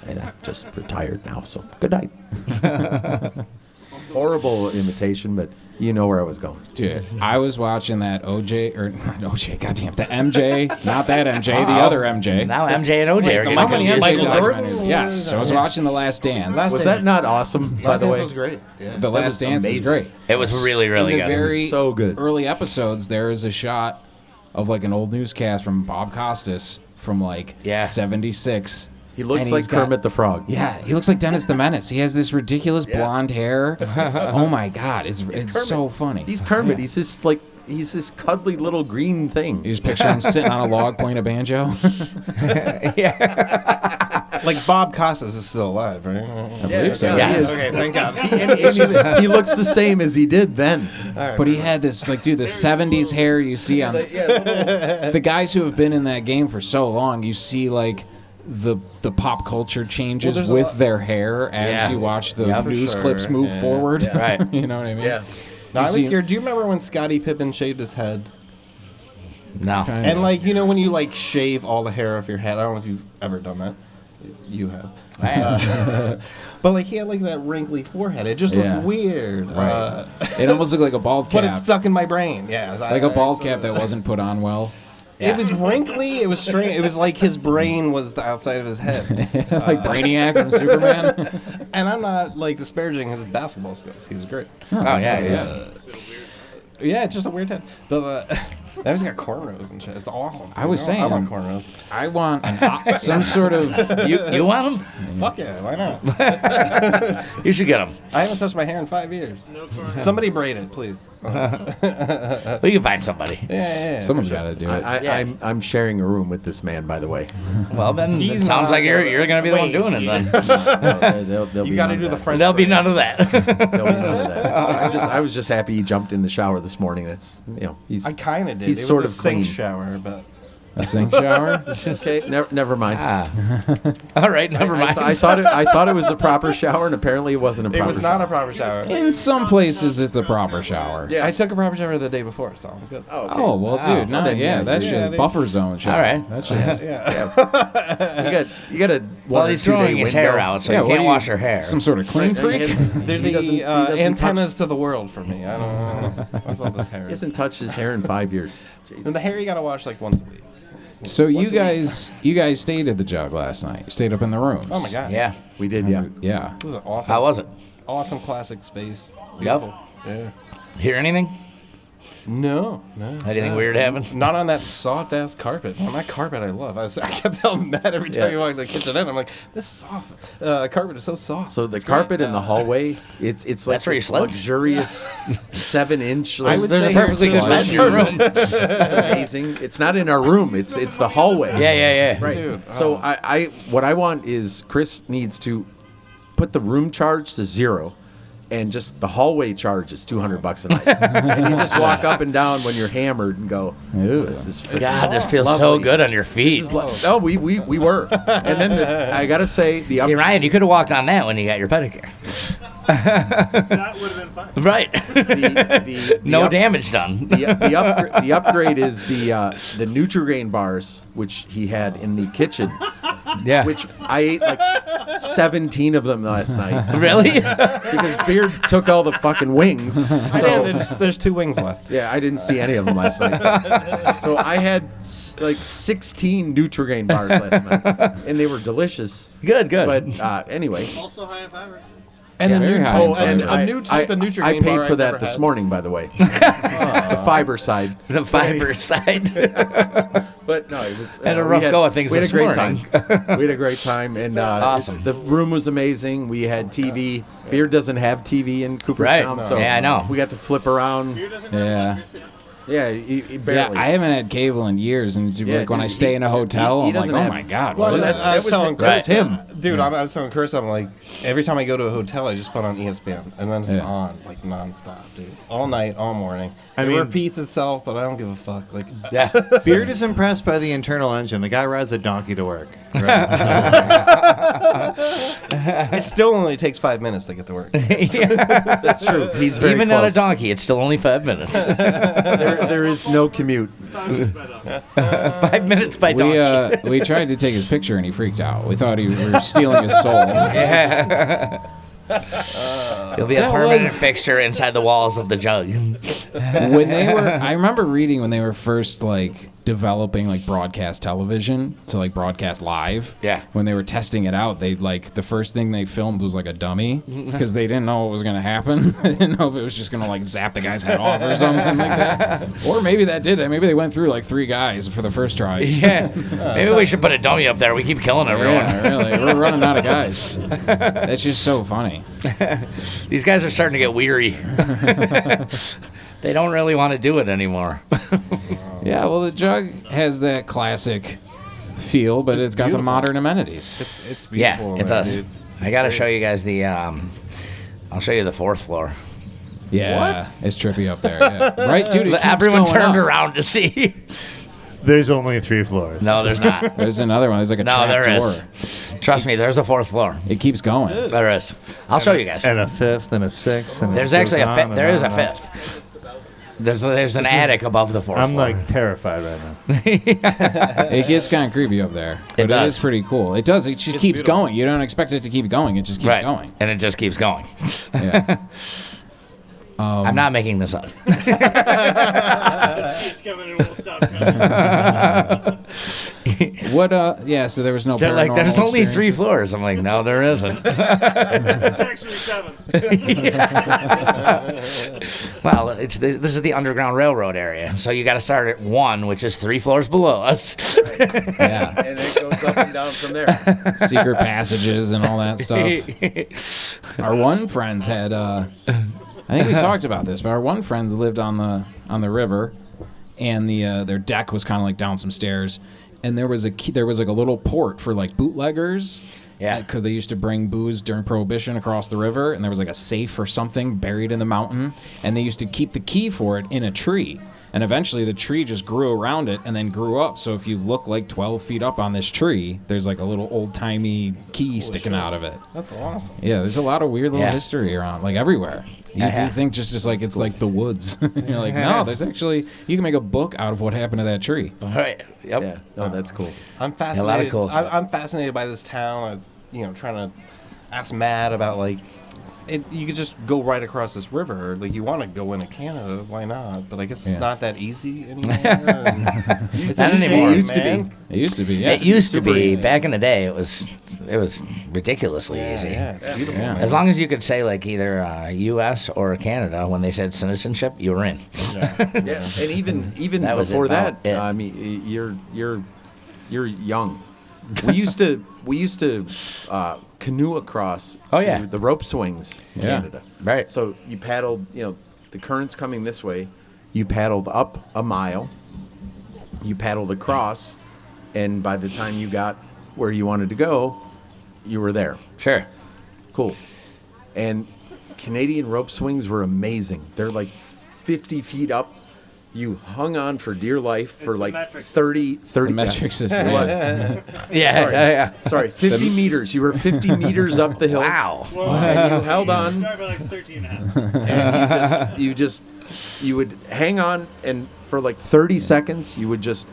and I just retired now. So good night. Horrible imitation, but you know where I was going. Dude, I was watching that OJ, or not OJ, goddamn, the MJ, not that MJ, the other MJ. Now MJ and OJ are getting How many MJ Michael documentaries? Jordan? Yes, I was watching The Last Dance. Was that not awesome? By Last the Dance way, was great. Yeah. The Last Dance is amazing. great. It was really, really In the good. very so good. early episodes, there is a shot of like an old newscast from Bob Costas from like 76. He looks And like he's got- Kermit the Frog. Yeah, he looks like Dennis the Menace. He has this ridiculous blonde hair. Oh my God, it's so funny. He's Kermit. He's this cuddly little green thing. You just picture him sitting on a log playing a banjo. Like Bob Costas is still alive, right? I believe so. Yeah. He is. Okay, thank God. He looks the same as he did then. But he had this, like, dude, the 70s hair you see on the guys who have been in that game for so long, you see, like, the pop culture changes there's a with lot- their hair as you watch the for news sure. clips move Yeah. forward. Right. You know what I mean? Yeah. No, I You was see- scared. Do you remember when Scottie Pippen shaved his head? No. Kinda. And like, you know, when you like shave all the hair off your head. I don't know if you've ever done that. You have. But like, he had like that wrinkly forehead. It just Yeah. looked weird. Right. It almost looked like a bald cap. But it's stuck in my brain. Yeah. Like a bald cap that wasn't put on well. It was wrinkly. It was strange. It was like his brain was the outside of his head. Like Brainiac from Superman. And I'm not like disparaging his basketball skills. He was great. Oh, yeah, yeah. Yeah, it's just a weird head. Now he's got cornrows and shit. It's awesome. I was saying, I want cornrows. I want some sort of... You want them? Fuck yeah, why not? You should get them. I haven't touched my hair in 5 years. Somebody braid it, please. We can find somebody. Yeah. Someone's got to do it. I'm sharing a room with this man, by the way. Well, then He's it sounds not like you're gonna- going to be the one Wait, doing it then. There'll You be got to none do of the that. French. There'll be braid. none of that. There'll be none of that. I was just happy he jumped in the shower this morning. That's he's. I kind of did. He's it sort was of a sink clean. shower, but A sink shower? Okay, never mind. All right, never mind. I thought it was a proper shower, and apparently it wasn't a proper. it was not a proper shower. In some places, it's a proper shower. Yeah, I took a proper shower the day before, so I'm good. Oh, okay. Oh, well, dude, no, then, yeah, yeah, that's yeah, just they- buffer zone shower. All right. That's just... You got a Well, 1 or he's 2 day growing his window. hair out, so Yeah, you what can't do you- wash your hair. Some sort of clean freak? They're He doesn't the antennas to the world for me. I don't know. What's all this hair? He hasn't touched his hair in 5 years. Jeez. And the hair you gotta wash like once a week. So you guys stayed at the Jug last night. You stayed up in the rooms. Oh my god. Yeah. We did, yeah. Yeah. This is awesome. How was it? Awesome classic space. Yep. Beautiful. Yeah. Hear anything? No. Anything weird happen? Not on that soft ass carpet. On that carpet I love. I kept telling Matt every time he walks in the kitchen. I'm like, this soft carpet is so soft. So the It's great. carpet in the hallway, it's like That's where you this slept? luxurious 7-inch. I would There's a say perfectly good so bed in your room. It's amazing. It's not in our room. It's the hallway. Yeah. Right. Dude, So what I want is Chris needs to put the room charge to 0, and just the hallway charge is $200 a night, and you just walk up and down when you're hammered and go, Ew. "This is God, this feels so lovely. good on your feet. No, we were, and then I gotta say the See, Ryan, you could have walked on that when you got your pedicure. That would have been fun. Right. the No damage done. the upgrade is the Nutri-Grain bars, which he had in the kitchen. Yeah. Which I ate like 17 of them last night. Really? Because Beard took all the fucking wings. So, There's 2 wings left. yeah, I didn't see any of them last night. So I had like 16 Nutrigrain bars last night. And they were delicious. Good. But anyway. Also high in fiber. And Yeah, a very new high. type, And a new type of Nutrigrain I paid bar for I've that never this had. morning, by the way. The fiber side. The fiber side. But no, it was. Had a rough go of things We had this a great morning. time. We had a great time, and Awesome. the room was amazing. We had TV. Beard doesn't have TV in Cooperstown, Right. so Yeah, I know. we got to flip around. Beer doesn't have Yeah. electricity. Yeah, he Yeah, barely. I haven't had cable in years, and it's Yeah, like when dude, I stay in a hotel, he I'm like, doesn't oh have- my god, Well, what is I that? was telling that was Chris, him. dude. I was telling Chris, I'm like, every time I go to a hotel, I just put on ESPN, and then it's Yeah. on like nonstop, dude, all night, all morning. I It mean- repeats itself, but I don't give a fuck. Like, Yeah. Beard is impressed by the internal engine. The guy rides a donkey to work. it still only takes 5 minutes to get to work. That's true. He's very Even close. on a donkey, it's still only 5 minutes. There is no commute. 5 minutes by dog. 5 minutes by donkey. We tried to take his picture, and he freaked out. We thought we were stealing his soul. He'll be a That permanent was- fixture inside the walls of the jug. When they were, I remember reading when they were first like developing like broadcast television to like broadcast live. Yeah. When they were testing it out, they like the first thing they filmed was like a dummy because they didn't know what was gonna happen. They didn't know if it was just gonna like zap the guy's head off or something like that. Or maybe that did it. Maybe they went through like 3 guys for the first tries. Yeah. Maybe we should put a dummy up there. We keep killing everyone. Yeah, really. We're running out of guys. That's just so funny. These guys are starting to get weary. They don't really want to do it anymore. Yeah, well, the jug has that classic feel, but it's got the beautiful. modern amenities. It's Yeah, beautiful. it in there, does. dude. I It's got to great. show you guys the. I'll show you the 4th floor. Yeah, What? it's trippy up there. Yeah. Right, dude? It keeps Everyone going turned up. around to see. There's only 3 floors. No, there's not. There's another one. There's like a No, trap there door. is. Trust me, there's a 4th floor. It keeps going. There is. I'll show you guys. And a 5th and a 6th. And There's it actually goes a on fifth. and There is a on and on. 5th. There's an attic above the 4th I'm floor. like terrified right now. It gets kind of creepy up there. But it does. is pretty cool. It does. It just keeps beautiful. going. You don't expect it to keep going. It just keeps right. going. And it just keeps going. Yeah. I'm not making this up. Keeps coming and won't stop coming. What? Yeah. So there was no. They're like, there's paranormal only 3 experiences? floors. I'm like, no, there isn't. It's actually 7. Well, this is the Underground Railroad area, so you got to start at 1, which is 3 floors below us. Yeah. And it goes up and down from there. Secret passages and all that stuff. Our one friends had. I think we talked about this, but our one friends lived on the river, and their deck was kind of like down some stairs, and there was like a little port for like bootleggers. Yeah. Because they used to bring booze during Prohibition across the river, and there was like a safe or something buried in the mountain, and they used to keep the key for it in a tree. And eventually the tree just grew around it and then grew up. So if you look like 12 feet up on this tree, there's like a little old-timey key sticking out of it. That's awesome. Yeah, there's a lot of weird little Yeah. history around, like everywhere. You Yeah. think just like it's like the woods. You're like, no, there's actually, you can make a book out of what happened to that tree. All right. Yep. Yeah. Oh, that's cool. I'm fascinated. A lot of cool stuff. I'm fascinated by this town. Trying to ask Matt about like, you could just go right across this river. Like, you want to go into Canada, why not? But I guess Yeah. it's not that easy anymore. It's Not a shame, anymore. It used to be. man. It used to be, yeah. It used to super be easy. back in the day. It was ridiculously easy. Yeah, it's beautiful. Yeah. Man. As long as you could say like either U.S. or Canada when they said citizenship, you were in. Yeah, and even That was before about that, it. I mean, you're young. We used to canoe across Oh, to yeah. the rope swings, in Yeah. Canada. Right. So you paddled, the current's coming this way. You paddled up a mile. You paddled across, and by the time you got where you wanted to go, you were there. Sure. Cool. And Canadian rope swings were amazing. They're like 50 feet up. You hung on for dear life for like metric. 30 It's the yeah, metric system. it was. Yeah. Sorry. Yeah. Sorry, 50 meters. You were 50 meters up the hill. Wow. And you held on, Drive by like 13 and a half. and you would hang on, and for like 30 seconds, you would just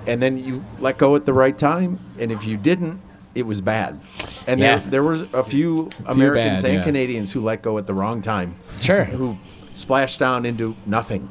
and then you let go at the right time, and if you didn't, it was bad. And Yeah. there were a few Americans bad, and yeah. Canadians who let go at the wrong time. Sure. Who splashed down into nothing,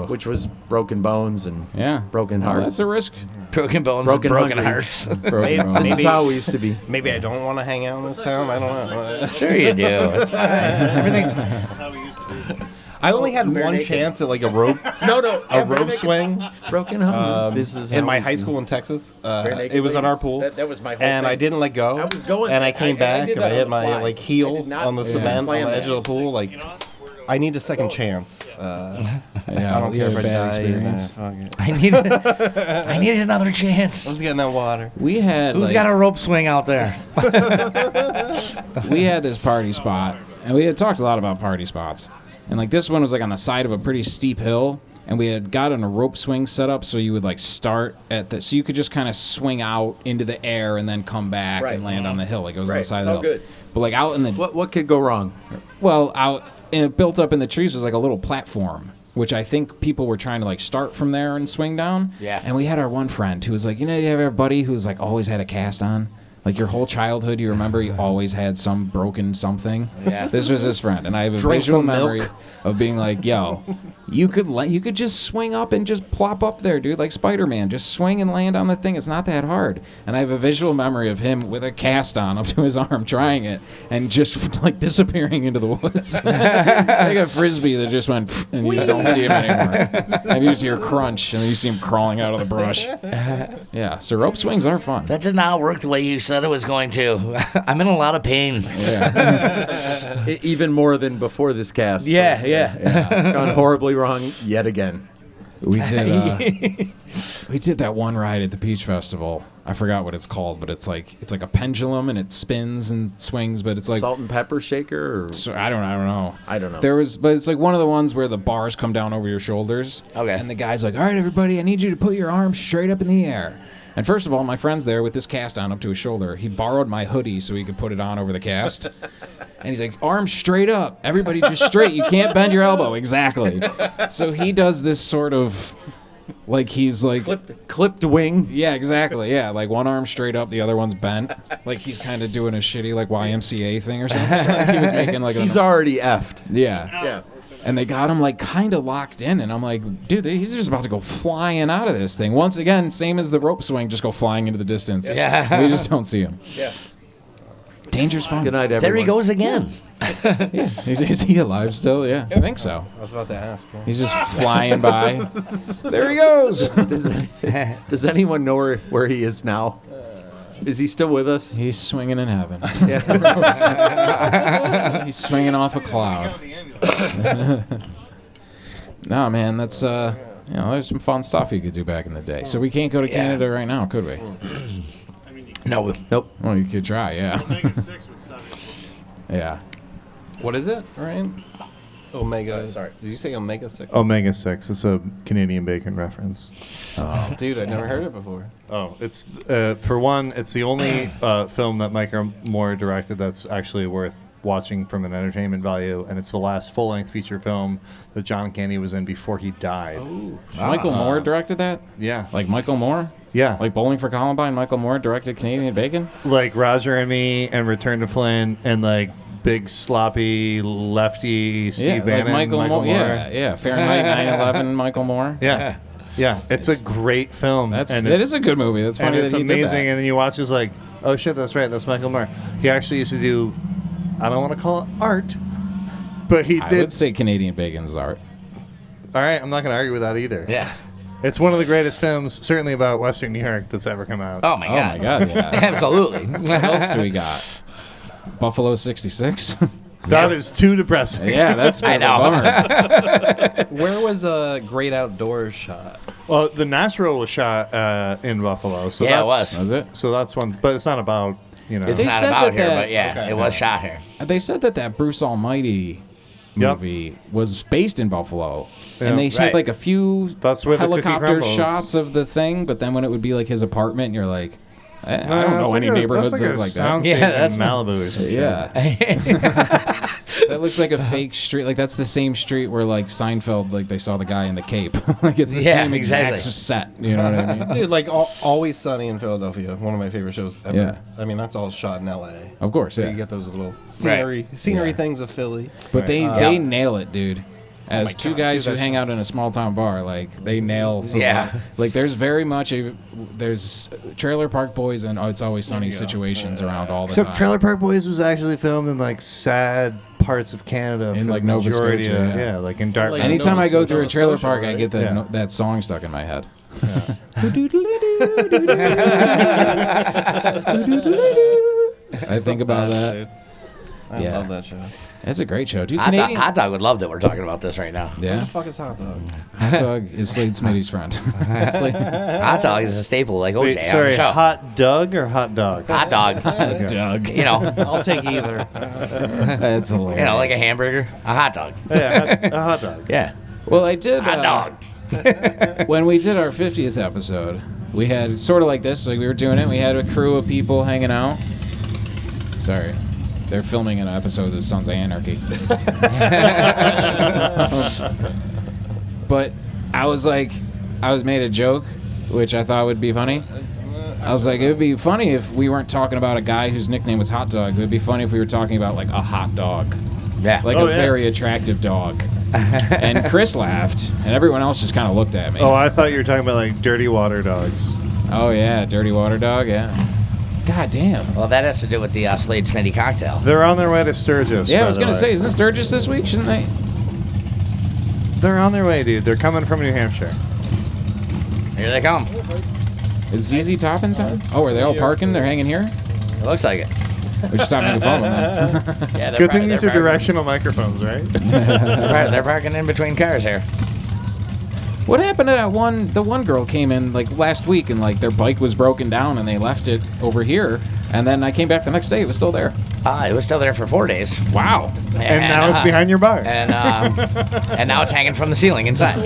which was broken bones and broken Well, hearts. that's a risk. Broken bones, Broken broken hungry. hearts. Broken bones. This is how we used to be. Maybe I don't want to hang out in this town. I don't know. Sure you do. It's fine. Everything. I only had one chance at like a rope. A rope swing. Broken hungry. This is in how my we high used to school in Texas. naked It was on our ladies. pool. That was my whole and thing. I didn't let go. I was going and I there. came I back did and that I on hit the my fly. like I heel did not on the cement on plan the edge that. of the pool. Like, I need a second chance. Yeah, I don't you care had if a I bad die. experience. Fuck it. I need another chance. Let's get in that water. We had Who's like, got a rope swing out there? we had this party spot, and we had talked a lot about party spots. And like this one was like on the side of a pretty steep hill, and we had gotten a rope swing set up so you would like start at the, so you could just kind of swing out into the air and then come back Right. and land on the hill. Like it was on the Right. side It's of the all hill. good. But like out in the What could go wrong? well, out and built up in the trees was like a little platform, which I think people were trying to like start from there and swing down. Yeah. And we had our one friend who was like, you know, you have a buddy who's like always had a cast on. Like your whole childhood, you remember you always had some broken something. Yeah. This was his friend, and I have a Drink visual some memory milk. of being like, "Yo, you could just swing up and just plop up there, dude, like Spider-Man. Just swing and land on the thing. It's not that hard." And I have a visual memory of him with a cast on up to his arm, trying it, and just like disappearing into the woods, like a frisbee that just went, and you just don't see him anymore. And you just hear crunch, and then you see him crawling out of the brush. Yeah. So rope swings are fun. That did not work the way you said it was going to. I'm in a lot of pain. Yeah. Even more than before this cast. so Yeah. It's gone horribly wrong yet again. We did that one ride at the Peach Festival. I forgot what it's called, but it's like a pendulum and it spins and swings, but it's like Salt and pepper shaker? Or? so I don't know. I don't know. But it's like one of the ones where the bars come down over your shoulders. Okay. And the guy's like, "All right, everybody, I need you to put your arms straight up in the air." And first of all, my friend's there with this cast on up to his shoulder. He borrowed my hoodie so he could put it on over the cast. And he's like, "Arms straight up. Everybody just straight. You can't bend your elbow." Exactly. So he does this sort of, like he's like... Clipped wing. Yeah, exactly. Yeah, like one arm straight up, the other one's bent. Like he's kind of doing a shitty like YMCA thing or something. Like he was making like He's already effed. yeah. Yeah. And they got him like kind of locked in, and I'm like, dude, he's just about to go flying out of this thing. Once again, same as the rope swing, just go flying into the distance. Yeah. We just don't see him. Yeah. Danger's fun. Good night, everyone. There he goes again. Is he alive still? Yeah, I think so. I was about to ask. Yeah. He's just flying by. There he goes. Does anyone know where he is now? Is he still with us? He's swinging in heaven. Yeah. He's swinging off a cloud. No, man, that's there's some fun stuff you could do back in the day. So we can't go to Canada right now, could we? No. Nope. Well, you could try, yeah. Omega 6 was 7. Yeah. What is it, Ryan? Omega. Sorry. Did you say Omega 6? Omega 6. It's a Canadian bacon reference. Oh, dude, I'd never heard it before. Oh, it's for one, it's the only film that Mike Moore directed that's actually worth watching from an entertainment value, and it's the last full-length feature film that John Candy was in before he died. Michael Moore directed that? Yeah, Like Michael Moore? yeah, Like Bowling for Columbine, Michael Moore directed Canadian Bacon? like Roger and Me and Return to Flint and like big sloppy lefty Steve Bannon. like Michael Moore. Yeah. Fahrenheit 9/11, Michael Moore. Yeah. Yeah, it's a great film. It it's, is a good movie. That's funny and it's that he amazing. did that. And then you watch, it's like, oh shit, that's right, that's Michael Moore. He actually used to do, I don't want to call it art, but he I did. would say Canadian Bacon's art. All right, I'm not going to argue with that either. Yeah. It's one of the greatest films, certainly about Western New York, that's ever come out. Oh my Oh god. my God, yeah. Absolutely. What else do we got? Buffalo 66? That is too depressing. Yeah, that's I know. bummer. Where was Great Outdoors shot? Well, The Natural was shot in Buffalo. So Yeah, it that's, Was it? So that's one, but it's not about, you know. It's They not said about that here, that- but yeah, okay. it was shot here. They said that Bruce Almighty Yep. movie was based in Buffalo. Yeah. And they had Right. like a few That's where the cookie helicopter crumbles. shots of the thing, but then when it would be like his apartment, you're like, I don't That's know like any neighborhoods that's like like a that. soundstage Yeah, in Malibu or some shit. Yeah. That looks like a fake street. Like that's the same street where like Seinfeld, like they saw the guy in the cape. Like it's the same exact set. You know what I mean? Dude, like Always Sunny in Philadelphia, one of my favorite shows ever. Yeah. I mean, that's all shot in L.A. Of course, Where yeah. you get those little scenery things of Philly. But they nail it, dude. As two God, guys dude, who hang out in a small town bar, like they nail. Like there's very much there's Trailer Park Boys and It's Always Sunny situations around all the time. Except Trailer Park Boys was actually filmed in like sad parts of Canada. In for like the Nova majority Scotia, of- yeah. like in Dartmouth. Anytime I go through a trailer Scotia, park, I right? get Yeah. that song stuck in my head. I think about that. Dude. I Yeah. love that show. That's a great show, dude. Hot Dog would love that we're talking about this right now. What Yeah, the fuck is Hot Dog? Hot Dog is Slade Smitty's friend. Hot Dog is a staple, like OJ Wait, on sorry, the show. Hot Doug or Hot Dog? Hot Dog. Doug. You know, I'll take either. That's hilarious. you know, like a hamburger, a hot dog. Yeah, a hot dog. Yeah, Well, I did. hot dog. When we did our 50th episode, we had sort of like this. Like we were doing it. We had a crew of people hanging out. Sorry. They're filming an episode of Sons of Anarchy. But I was made a joke, which I thought would be funny. I was like, it would be funny if we weren't talking about a guy whose nickname was Hot Dog. It would be funny if we were talking about like a hot dog. Yeah. Like a very attractive dog. And Chris laughed, and everyone else just kind of looked at me. Oh, I thought you were talking about like dirty water dogs. Oh, yeah, Dirty Water Dog, yeah. God damn. Well, that has to do with the Slade Smitty cocktail. They're on their way to Sturgis. Yeah, I by was the going to way. say, isn't Sturgis this week? Shouldn't they? They're on their way, dude. They're coming from New Hampshire. Here they come. Is ZZ Top in town? Oh, are they all parking? They're hanging here? It looks like it. We should stop making fun of them then. Yeah, they're Good par- thing these they're are parking- directional microphones, right? They're parking in between cars here. What happened to that one? The one girl came in like last week and like their bike was broken down and they left it over here. And then I came back the next day. It was still there. It was still there for 4 days. Wow. And now it's behind your bar. And now it's hanging from the ceiling inside.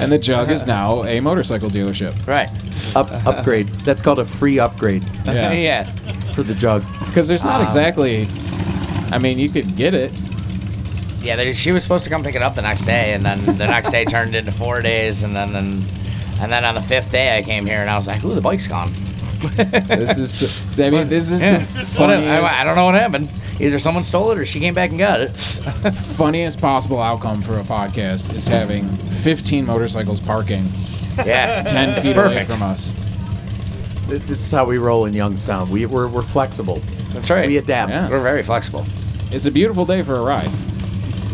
And the Jug is now a motorcycle dealership. Right. Upgrade. That's called a free upgrade Yeah. Yeah. for the Jug. Because there's not exactly. I mean, you could get it. Yeah, she was supposed to come pick it up the next day, and then the next day turned into 4 days, and then on the 5th day I came here and I was like, "Ooh, the bike's gone." This is. I mean, this is Yeah. the funniest. I don't know what happened. Either someone stole it or she came back and got it. Funniest possible outcome for a podcast is having 15 motorcycles parking Yeah. 10 feet away Perfect. from us. This is how we roll in Youngstown. We're flexible. That's right. We adapt. Yeah. We're very flexible. It's a beautiful day for a ride.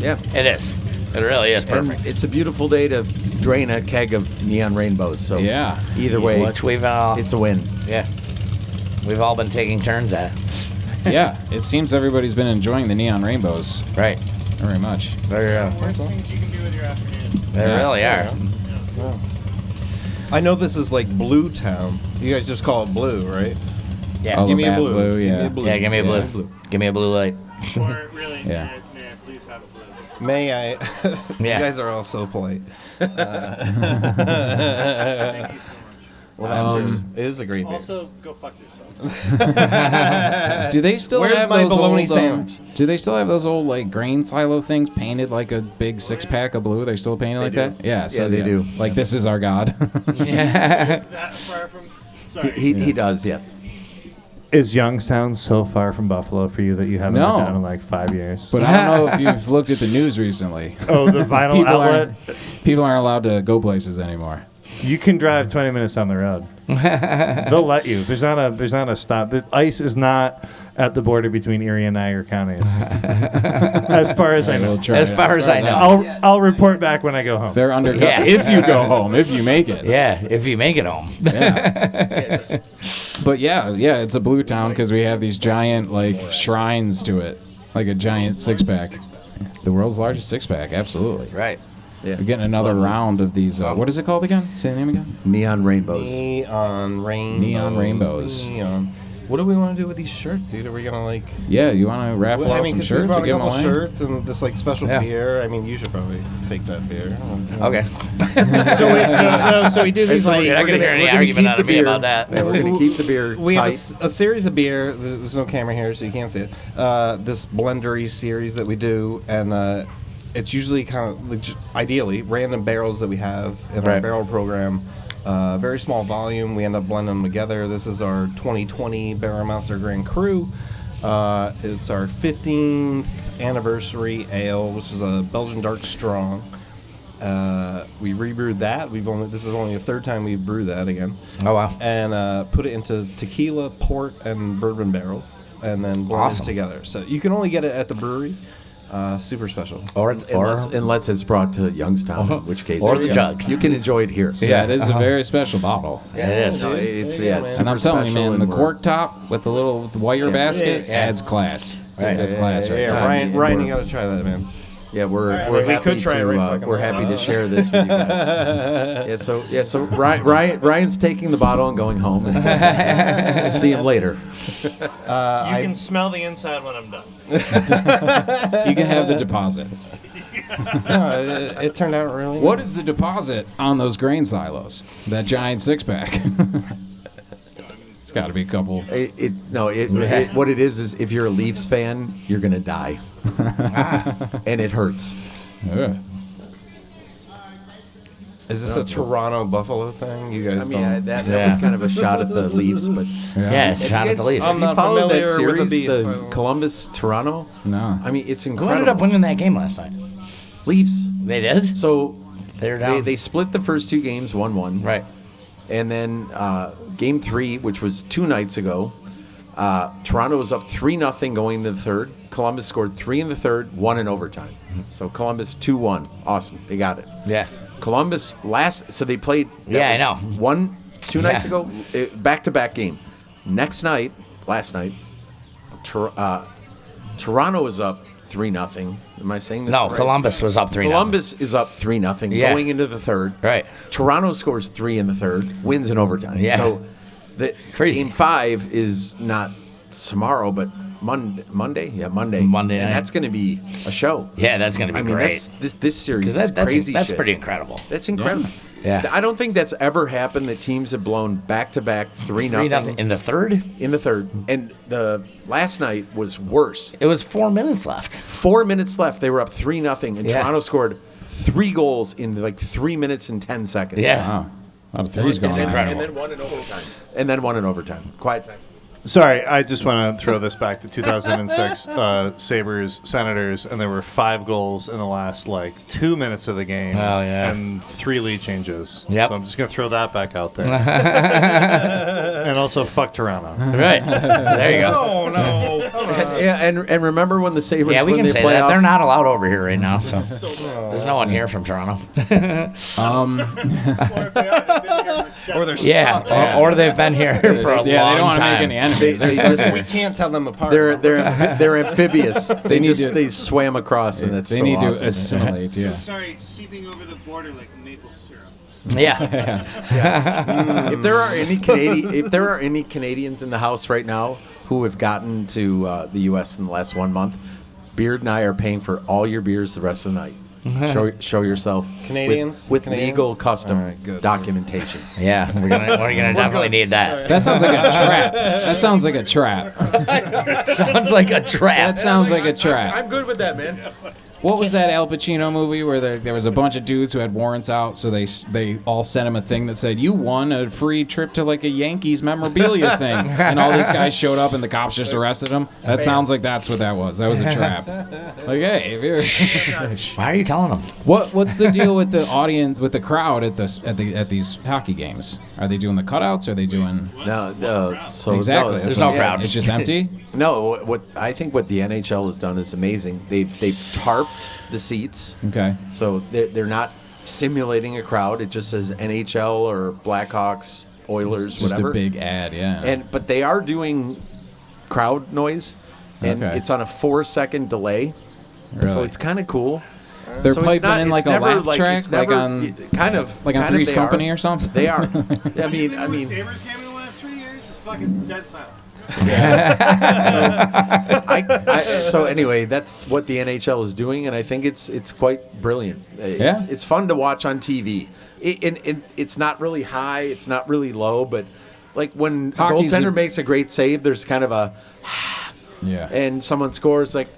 Yeah. It is. It really is perfect. And it's a beautiful day to drain a keg of neon rainbows. So Yeah. either way, Which we've it's a win. yeah, we've all been taking turns at. Yeah, it seems everybody's been enjoying the neon rainbows Right. very much. They're, Worst things you can do with your afternoon. they Yeah. really are. I know this is like Blue Town. You guys just call it Blue, right? Yeah. Oh, Give me a Matte blue. Blue, Give me yeah. a blue. Yeah, give me a blue. Yeah. Give me a blue light. Or really, Yeah. may I please have a blue? May I? Yeah. You guys are all so polite. Thank you so much. Well, it is a great beer. Also, go fuck yourself. Do they still Where's have my those bologna old, sandwich? Do they still have those old like grain silo things painted like a big 6-pack of blue? They're still painted like do. that? Yeah, so they do. Like this is our god. That far from. Sorry. He does, yes. Is Youngstown so far from Buffalo for you that you haven't No. been down in like 5 years? But I don't know if you've looked at the news recently. Oh, the vinyl outlet? People aren't allowed to go places anymore. You can drive 20 minutes down the road. They'll let you. There's not a stop. The ice is not at the border between Erie and Niagara counties. As far as I know. We'll try As it. far as I know. I'll report back when I go home. They're undercover. Yeah. If you go home, if you make it. Yeah, if you make it home. Yeah. But yeah, it's a blue town because we have these giant like shrines to it, like a giant 6-pack. The world's largest 6-pack, absolutely. Right. We're getting another round of these. What is it called again? Say the name again. Neon rainbows. Neon rainbows. Neon rainbows. Neon. What do we want to do with these shirts, dude? Are we gonna like? Yeah, you want to raffle out some 'cause we shirts brought and a give them couple away? shirts and this like special beer. I mean, you should probably take that beer. Okay. So we do these like. You're not going to hear any argument out of me about that. Yeah, we're going to keep the beer We have tight. a series of beer. There's no camera here, so you can't see it. This blendery series that we do, and it's usually kind of ideally random barrels that we have in our barrel program. Very small volume. We end up blending them together. This is our 2020 Barrel Master Grand Cru. It's our 15th anniversary ale, which is a Belgian Dark Strong. We rebrewed that. This is only the third time we've brewed that again. Oh wow! And put it into tequila, port, and bourbon barrels, and then blend it together. So you can only get it at the brewery. Super special. Unless it's brought to Youngstown, in which case or the jug. You can enjoy it here. So yeah, it is a very special bottle. It is. No, it's And I'm telling you, man, the we're- cork top with the little wire basket adds class. Right. That's class, right? Yeah, there. Ryan, you gotta try that, man. Yeah, we're we happy could try it right to fucking we're now. happy to share this with you guys. So Ryan's taking the bottle and going home. And we'll see him later. You can smell the inside when I'm done. You can have the deposit. No, it turned out really. What nice. is the deposit on those grain silos? That giant 6-pack. It's got to be a couple. What it is if you're a Leafs fan, you're gonna die, and it hurts. Yeah. Is this a Toronto Buffalo thing? You guys I mean, don't. that was kind of a shot at the Leafs, but Yeah, it's shot at the Leafs. I'm have you not followed that familiar with the series, beef. the Columbus Toronto? No. I mean, it's Who incredible. ended up winning that game last night? Leafs. They did. So They're down. they split the first two games 1-1. Right. And then game 3, which was 2 nights ago, Toronto was up 3-0 going into the third. Columbus scored 3 in the third, 1 in overtime. So Columbus 2-1. Awesome. They got it. Yeah. Columbus so they played. Yeah, I know. 2 nights ago, back-to-back game. Last night, Toronto was up 3-0. Am I saying this No, right? Columbus was up 3-0. Columbus is up 3-0 Yeah. going into the third. Right. Toronto scores 3 in the third, wins in overtime. Yeah. So the Crazy. game 5 is not tomorrow, but Monday. Yeah, Monday. Monday night. And that's going to be a show. Yeah, that's going to be I mean, great. this series Because is crazy that's shit. pretty incredible. That's incredible. Yeah. I don't think that's ever happened that teams have blown back-to-back 3-0 3-0 in the third. in the third. And the last night was worse. It was 4 minutes left. 4 minutes left. They were up 3-0, and Yeah. Toronto scored 3 goals in like 3 minutes and 10 seconds. Yeah. Wow. A lot of threes going on. incredible. And then one in overtime. Quiet time. Sorry, I just want to throw this back to 2006 Sabres Senators, and there were 5 goals in the last 2 minutes of the game. Oh, yeah. And 3 lead changes. Yep. So I'm just gonna throw that back out there. And also fuck Toronto. Right. There you go. Oh no! Yeah, and remember when the Sabres Yeah, we win can the say playoffs? that. They're not allowed over here right now, so there's no one here from Toronto. Or they're Yeah, stuck. or they've been here for a Yeah, long they don't want to time. make any enemies. They They're just- We can't tell them apart. They're amphibious. They need just to- they swam across, and that's They so need awesome. to assimilate, yeah. Sorry, seeping over the border like maple syrup. Yeah. If there are any Canadians in the house right now who have gotten to the U.S. in the last 1 month, Beard and I are paying for all your beers the rest of the night. Show yourself Canadians? with Canadians? legal custom All right, good. documentation. Yeah, we're gonna definitely need that. That sounds like a trap. That sounds like a trap. Sounds like a trap. That sounds like a trap. I'm good with that, man. What was that Al Pacino movie where there was a bunch of dudes who had warrants out, so they all sent him a thing that said, you won a free trip to like a Yankees memorabilia thing, and all these guys showed up and the cops just arrested them? That sounds like that's what that was. That was a trap. Like, hey, if you're Why are you telling them? what's the deal with the audience, with the crowd at these hockey games? Are they doing the cutouts? Are they doing No, so exactly? No, That's there's what no I'm saying. crowd. It's just empty. No, what I think what the NHL has done is amazing. They've tarped the seats, Okay. so they're not simulating a crowd. It just says NHL or Blackhawks, Oilers, Just whatever. a big ad, yeah. But they are doing crowd noise, and Okay. it's on a 4-second delay, so Really? it's kind of cool. They're So it's piping not- in it's like a never laugh track, it's like never- on kind of like on kind of Three's they Company are. or something. They are. I mean, The Sabres game in the last 3 years is fucking dead silent. So anyway, that's what the NHL is doing, and I think it's quite brilliant. It's fun to watch on TV. It's not really high, it's not really low, but like when a goaltender makes a great save, there's kind of a and someone scores like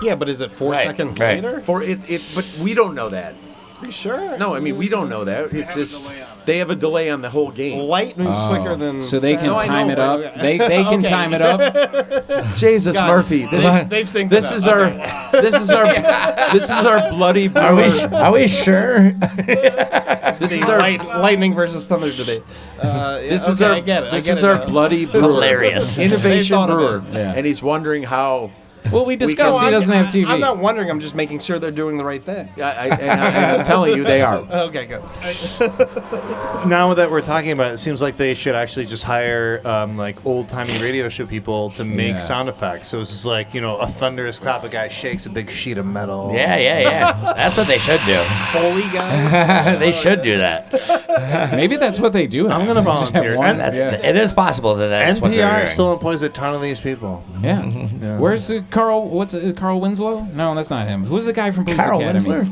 but is it 4 seconds later? But we don't know that. Are you sure? No, I mean we don't know that. It's just they have a delay on the whole game. Light moves quicker than so they can time it up. They can time it up. Jesus Murphy, this is our bloody brewer. Are we sure? This is our lightning versus thunder debate. This is our bloody brewer. Hilarious. Innovation brewer, and he's wondering how. Well, we discussed he doesn't have TV. I'm not wondering. I'm just making sure they're doing the right thing. I'm telling you, they are. Okay, good. Now that we're talking about it, it seems like they should actually just hire like old-timey radio show people to make sound effects. So it's just like, a thunderous clap, a guy shakes a big sheet of metal. Yeah. That's what they should do. Foley guys? They should do that. Maybe that's what they do. I'm going to volunteer. It is possible that's what they're NPR doing. still employs a ton of these people. Yeah. Where's Carl? What's it? Carl Winslow? No, that's not him. Who's the guy from Police Academy? Winslow?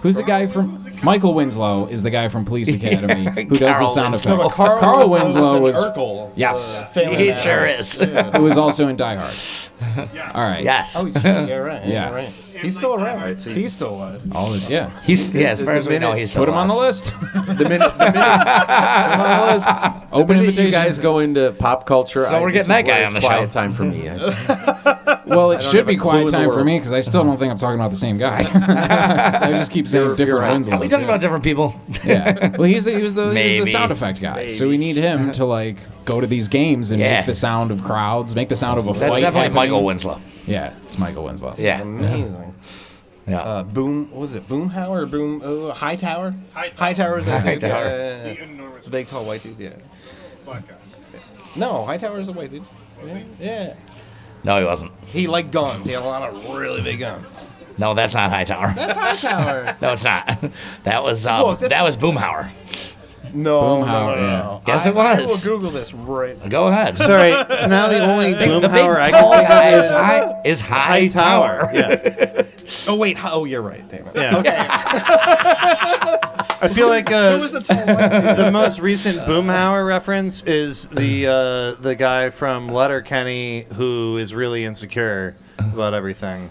Who's the guy from Michael Winslow? Is the guy from Police Academy who does the sound Winslow. effects? No, Carl Winslow was Urkel. yes, He sure is. who was also in Die Hard. All right. Yes. Oh, yeah, right. Yeah. Right. He's still around. He's still alive. As far as we know, he's still Put him on the alive. list. The minute Open invitation. you guys go into pop culture, So we're getting that guy on the quiet show. time for me. Well, it should have be a clue quiet in the time for world. me because I still don't think I'm talking about the same guy. So I just keep saying You're different right. Winslows. Are we talking about different people? Yeah. Well, he was the Maybe. sound effect guy. So we need him to like go to these games and make the sound of crowds, make the sound of a That's fight. definitely happening. Michael Winslow. Yeah, it's Michael Winslow. Yeah. Amazing. Yeah. What was it? Boomhower or Hightower? Hightower is that dude? Hightower. The big tall white dude. Yeah. Black guy. No, Hightower is a white dude. Yeah. No, he wasn't. He liked guns. He had a lot of really big guns. No, that's not Hightower. That's Hightower. No, it's not. That was Look, that was Boomhower. No, Boomhower, yeah. Yes, it I will was. Google this right now. Go ahead. Sorry, now the only The big Boomhower I tall can guy think of is Hightower. Yeah. Oh, wait. Oh, you're right. Damn it. Yeah. Okay. I feel like Who was the tall white dude? the most recent Boomhower reference is the guy from Letterkenny who is really insecure about everything.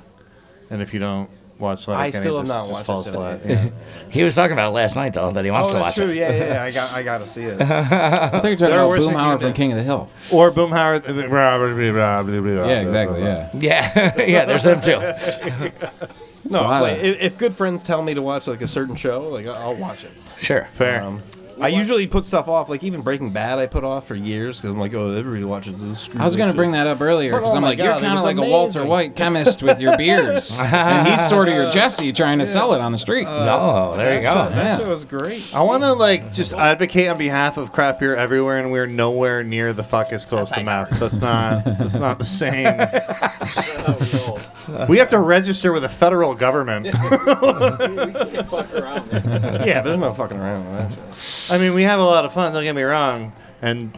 And if you don't watch Letterkenny, I still have this not just watched falls it. flat. Yeah. He was talking about it last night, though, that he wants Oh, to that's watch true. it. Yeah. I got to see it. I thought you were talking There are about worse things you Boomhower can from do. King of the Hill. Or Boomhower. Yeah, exactly. Yeah. Yeah, yeah, there's them too. No, if good friends tell me to watch like a certain show, like I'll watch it. Sure. Fair. I usually put stuff off, like even Breaking Bad I put off for years because I'm like, oh, everybody watches this. I was going to bring that up earlier because Oh I'm my like, you're God, it kind of was like a Walter amazing. White chemist with your beers. And he's sort of your Jesse trying to sell it on the street. No, there you go. That show was great. I want to just advocate on behalf of craft beer everywhere, and we're nowhere near the fuck as close to meth. That's not the same. We have to register with the federal government. Yeah, there's no fucking around with that shit. I mean, we have a lot of fun. Don't get me wrong, and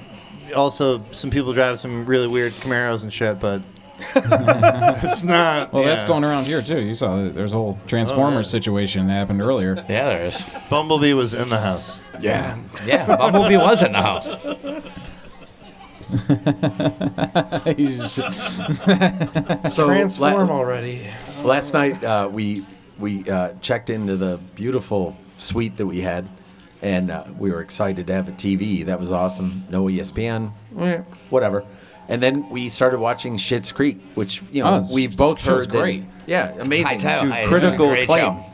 also some people drive some really weird Camaros and shit, but it's not. Well, that's going around here, too. You saw that there's a whole Transformers situation that happened earlier. Yeah, there is. Bumblebee was in the house. Yeah. Yeah, Bumblebee was in the house. So Transform already. last night we checked into the beautiful suite that we had, and we were excited to have a TV. That was awesome. No ESPN, whatever. And then we started watching Schitt's Creek, which we've both show's heard. great. Yeah, amazing. Hightower. To It's a critical great acclaim. show.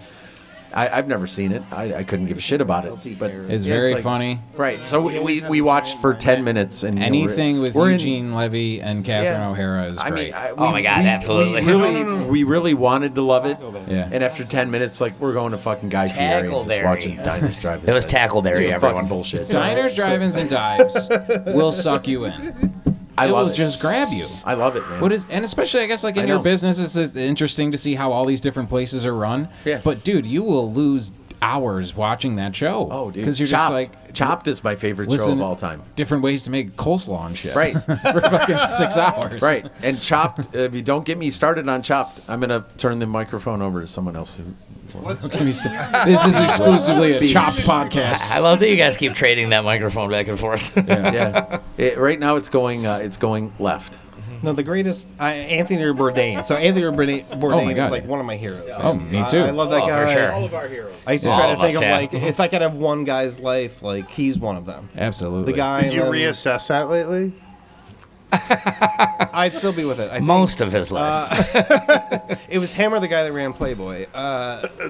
I've never seen it. I couldn't give a shit about it. But It's yeah, very like- funny. Right. So we watched for 10 minutes, and Anything with we're in- Eugene Levy and Catherine Yeah. O'Hara is I great. mean, Oh my God, absolutely. We really wanted to love it. Yeah. And after 10 minutes, like, we're going to fucking Guy Fieri and just Tackleberry. watching Diners Drive-In. It was Tackleberry, This is everyone. fucking bullshit. Diners, drive-ins, and dives will suck you in. I It will love it. just grab you. I love it, man. What is, and especially, I guess, like in I your know. business, it's interesting to see how all these different places are run. Yeah. But, dude, you will lose hours watching that show. Oh, dude. Because you're just Chopped. like, Chopped is my favorite show of all time. Different ways to make coleslaw and shit. Right. For fucking 6 hours. Right. And Chopped, if you don't get me started on Chopped, I'm going to turn the microphone over to someone else. This is exclusively a Chopped podcast. I love that you guys keep trading that microphone back and forth. Yeah. Right now it's going left. No, the greatest, Anthony Bourdain. So Anthony Bourdain God. is like one of my heroes. Man. Oh, me too. I love that guy. For sure. All of our heroes. I used to try to think of yeah. like, if I could have one guy's life, like he's one of them. Absolutely. The guy. Did you and then- reassess that lately? I'd still be with it. I think. Most of his life. It was him or the guy that ran Playboy.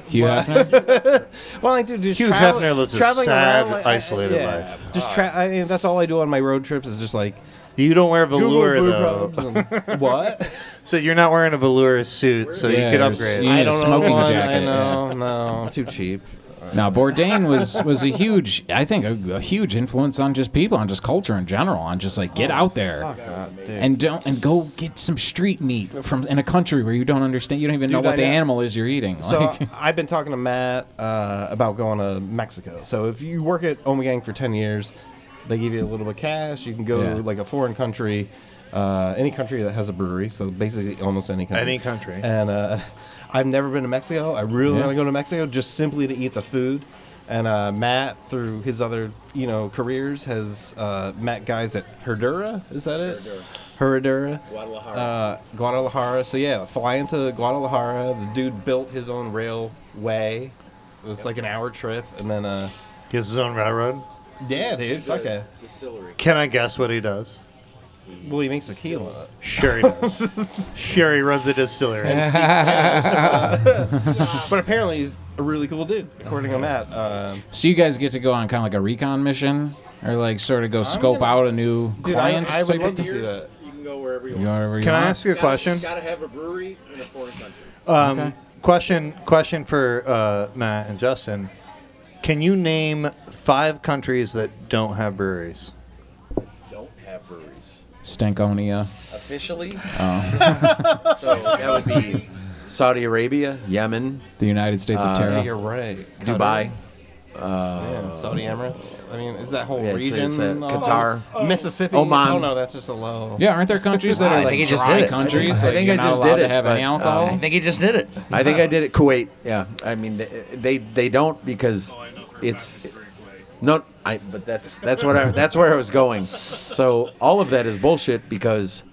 Hugh Hefner? Well, I do just Hugh traveling, Hefner lives a traveling sad, around, like, isolated yeah, life. Just I mean, that's all I do on my road trips is just like You don't wear velour Google though. brew pubs and what? So you're not wearing a velour suit, so Yeah, you could there's- upgrade. you need I a don't smoking know. One, jacket. I know. No, too cheap. Now, Bourdain was a huge, I think, a huge influence on just people, on just culture in general, on just like get out there and go get some street meat from in a country where you don't understand, you don't even know what the animal is you're eating. So Like, I've been talking to Matt about going to Mexico. So if you work at Ommegang for 10 years, they give you a little bit of cash. You can go to like a foreign country, any country that has a brewery. So basically almost any country. Any country. And I've never been to Mexico. I really want to go to Mexico just simply to eat the food. And Matt, through his other careers, has met guys at Herradura. Is that it? Herradura. Guadalajara. So yeah, fly into Guadalajara. The dude built his own railway. It's like an hour trip, and then He has his own railroad. yeah, dude, fuck it. Can I guess what he does? Well, he makes tequila. Sure he does. Sure he runs a distillery. And speaks Spanish. But apparently he's a really cool dude, according to Matt. so you guys get to go on kind of like a recon mission, or like sort of go scope out a new Dude, client. I would type love of- to see that. You can go wherever you You want. go wherever you Can I want. ask you a question? Got to have a brewery in a foreign country. Okay. Question for Matt and Justin. Can you name 5 countries that don't have breweries? Don't have breweries. Stankonia. Officially? So that would be Saudi Arabia, Yemen, The United States of Yeah, Terra. you're right. Dubai. Yeah, Saudi Emirates. I mean, is that whole Yeah, it's- region? it's, Qatar. Mississippi. Oman. Oh no, that's just a low. Yeah, aren't there countries that I are think like he just dry did it. countries? I like think you're I not just allowed did to it, have any but, alcohol. I think he just did it. I think I did it. Kuwait. Yeah. I mean, they don't because it's no. But that's where I was going. So all of that is bullshit because